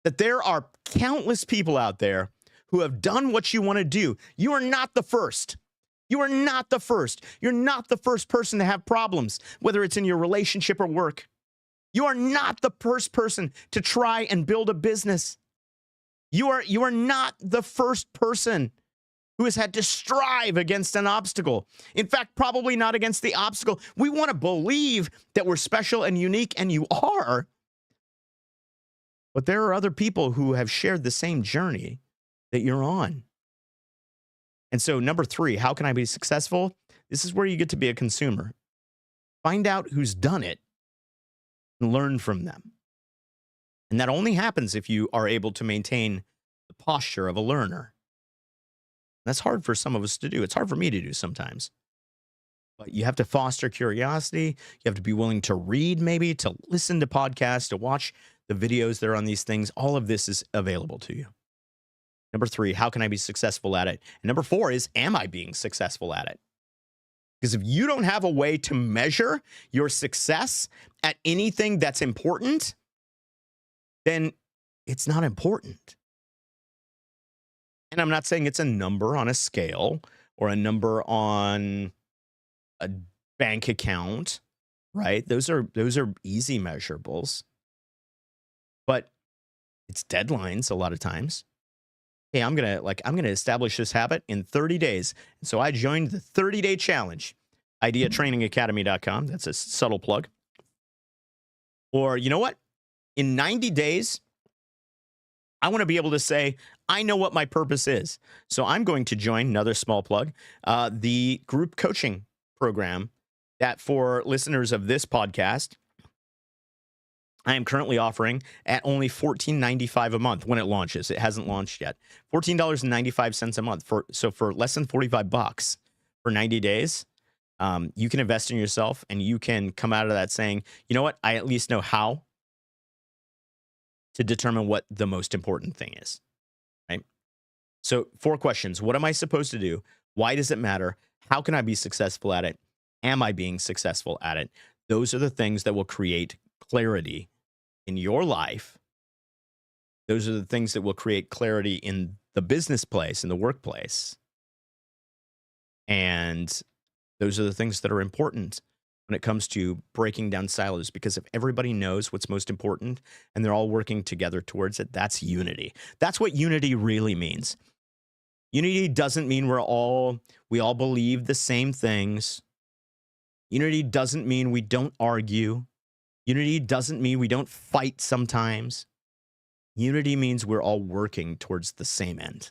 that there are countless people out there who have done what you want to do. You are not the first. You are not the first. You're not the first person to have problems, whether it's in your relationship or work. You are not the first person to try and build a business. You are not the first person who has had to strive against an obstacle. In fact, probably not against the obstacle. We want to believe that we're special and unique, and you are. But there are other people who have shared the same journey that you're on. And so, number 3, how can I be successful? This is where you get to be a consumer. Find out who's done it and learn from them. And that only happens if you are able to maintain the posture of a learner. That's hard for some of us to do. It's hard for me to do sometimes. But you have to foster curiosity. You have to be willing to read, maybe, to listen to podcasts, to watch the videos that are on these things. All of this is available to you. Number 3, how can I be successful at it? And number 4 is, am I being successful at it? Because if you don't have a way to measure your success at anything that's important, then it's not important. And I'm not saying it's a number on a scale or a number on a bank account, right? Those are easy measurables. But it's deadlines a lot of times. Hey, I'm gonna establish this habit in 30 days. And so I joined the 30-day challenge. IdeaTrainingAcademy.com. That's a subtle plug. Or you know what? In 90 days, I want to be able to say, I know what my purpose is. So I'm going to join, another small plug, the group coaching program that, for listeners of this podcast, I am currently offering at only $14.95 a month when it launches. It hasn't launched yet. $14.95 a month. For less than $45 for 90 days, you can invest in yourself, and you can come out of that saying, you know what? I at least know how to determine what the most important thing is, right? So 4 questions. What am I supposed to do? Why does it matter? How can I be successful at it? Am I being successful at it? Those are the things that will create clarity in your life. Those are the things that will create clarity in the business place, in the workplace. And those are the things that are important when it comes to breaking down silos, because if everybody knows what's most important and they're all working together towards it, that's unity. That's what unity really means. Unity doesn't mean we all believe the same things. Unity doesn't mean we don't argue. Unity doesn't mean we don't fight sometimes. Unity means we're all working towards the same end.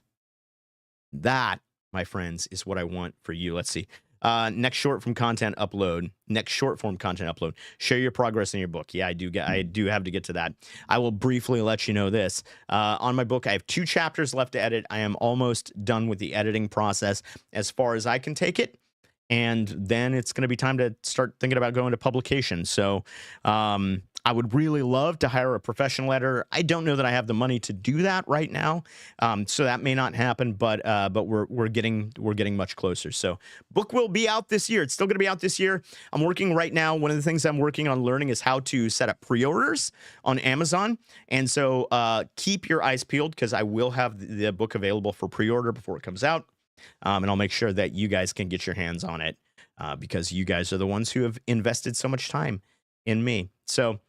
That, my friends, is what I want for you. Let's see. Next short form content upload. Share your progress in your book. Yeah, I do have to get to that. I will briefly let you know this. On my book, I have 2 chapters left to edit. I am almost done with the editing process as far as I can take it. And then it's going to be time to start thinking about going to publication. So I would really love to hire a professional editor. I don't know that I have the money to do that right now, so that may not happen. But we're getting much closer. So book will be out this year. It's still going to be out this year. I'm working right now. One of the things I'm working on learning is how to set up pre-orders on Amazon. And so keep your eyes peeled, because I will have the book available for pre-order before it comes out. And I'll make sure that you guys can get your hands on it, because you guys are the ones who have invested so much time in me. So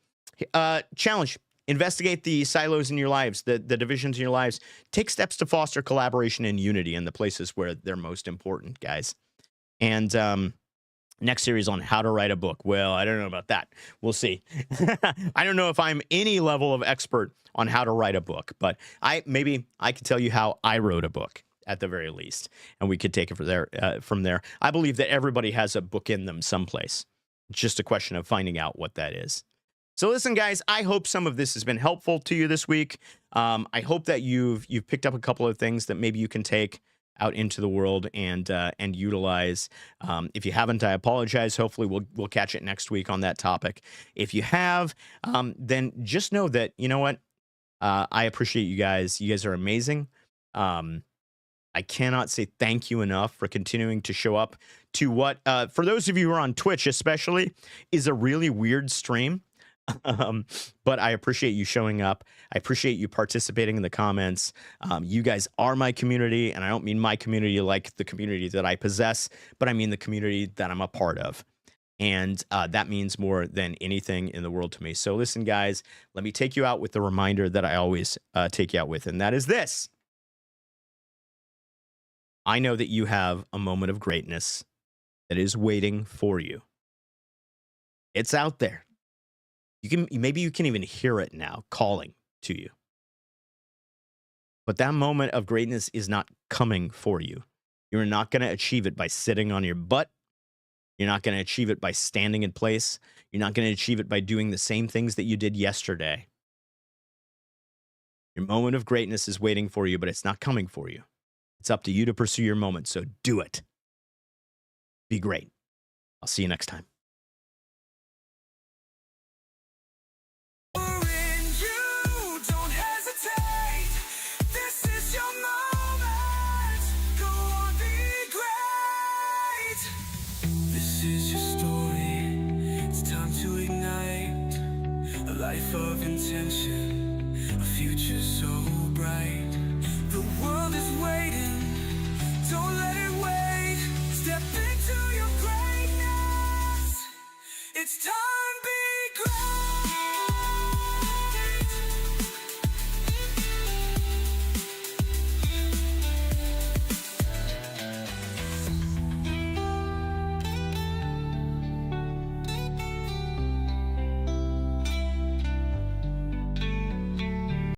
challenge, investigate the silos in your lives, the divisions in your lives. Take steps to foster collaboration and unity in the places where they're most important, guys. And next series on how to write a book. Well, I don't know about that. We'll see. I don't know if I'm any level of expert on how to write a book, but maybe I could tell you how I wrote a book, at the very least, and we could take it from there. I believe that everybody has a book in them someplace. It's just a question of finding out what that is. So listen, guys, I hope some of this has been helpful to you this week. I hope that you've picked up a couple of things that maybe you can take out into the world and utilize. If you haven't, I apologize. Hopefully we'll catch it next week on that topic. If you have, then just know that, you know what? I appreciate you guys. You guys are amazing. I cannot say thank you enough for continuing to show up to what, for those of you who are on Twitch especially, is a really weird stream. But I appreciate you showing up. I appreciate you participating in the comments. You guys are my community, and I don't mean my community like the community that I possess, but I mean the community that I'm a part of. And that means more than anything in the world to me. So listen, guys, let me take you out with the reminder that I always take you out with, and that is this. I know that you have a moment of greatness that is waiting for you. It's out there. Maybe you can even hear it now calling to you. But that moment of greatness is not coming for you. You're not going to achieve it by sitting on your butt. You're not going to achieve it by standing in place. You're not going to achieve it by doing the same things that you did yesterday. Your moment of greatness is waiting for you, but it's not coming for you. It's up to you to pursue your moment, so do it. Be great. I'll see you next time. Life of intention, a future so bright. The world is waiting. Don't let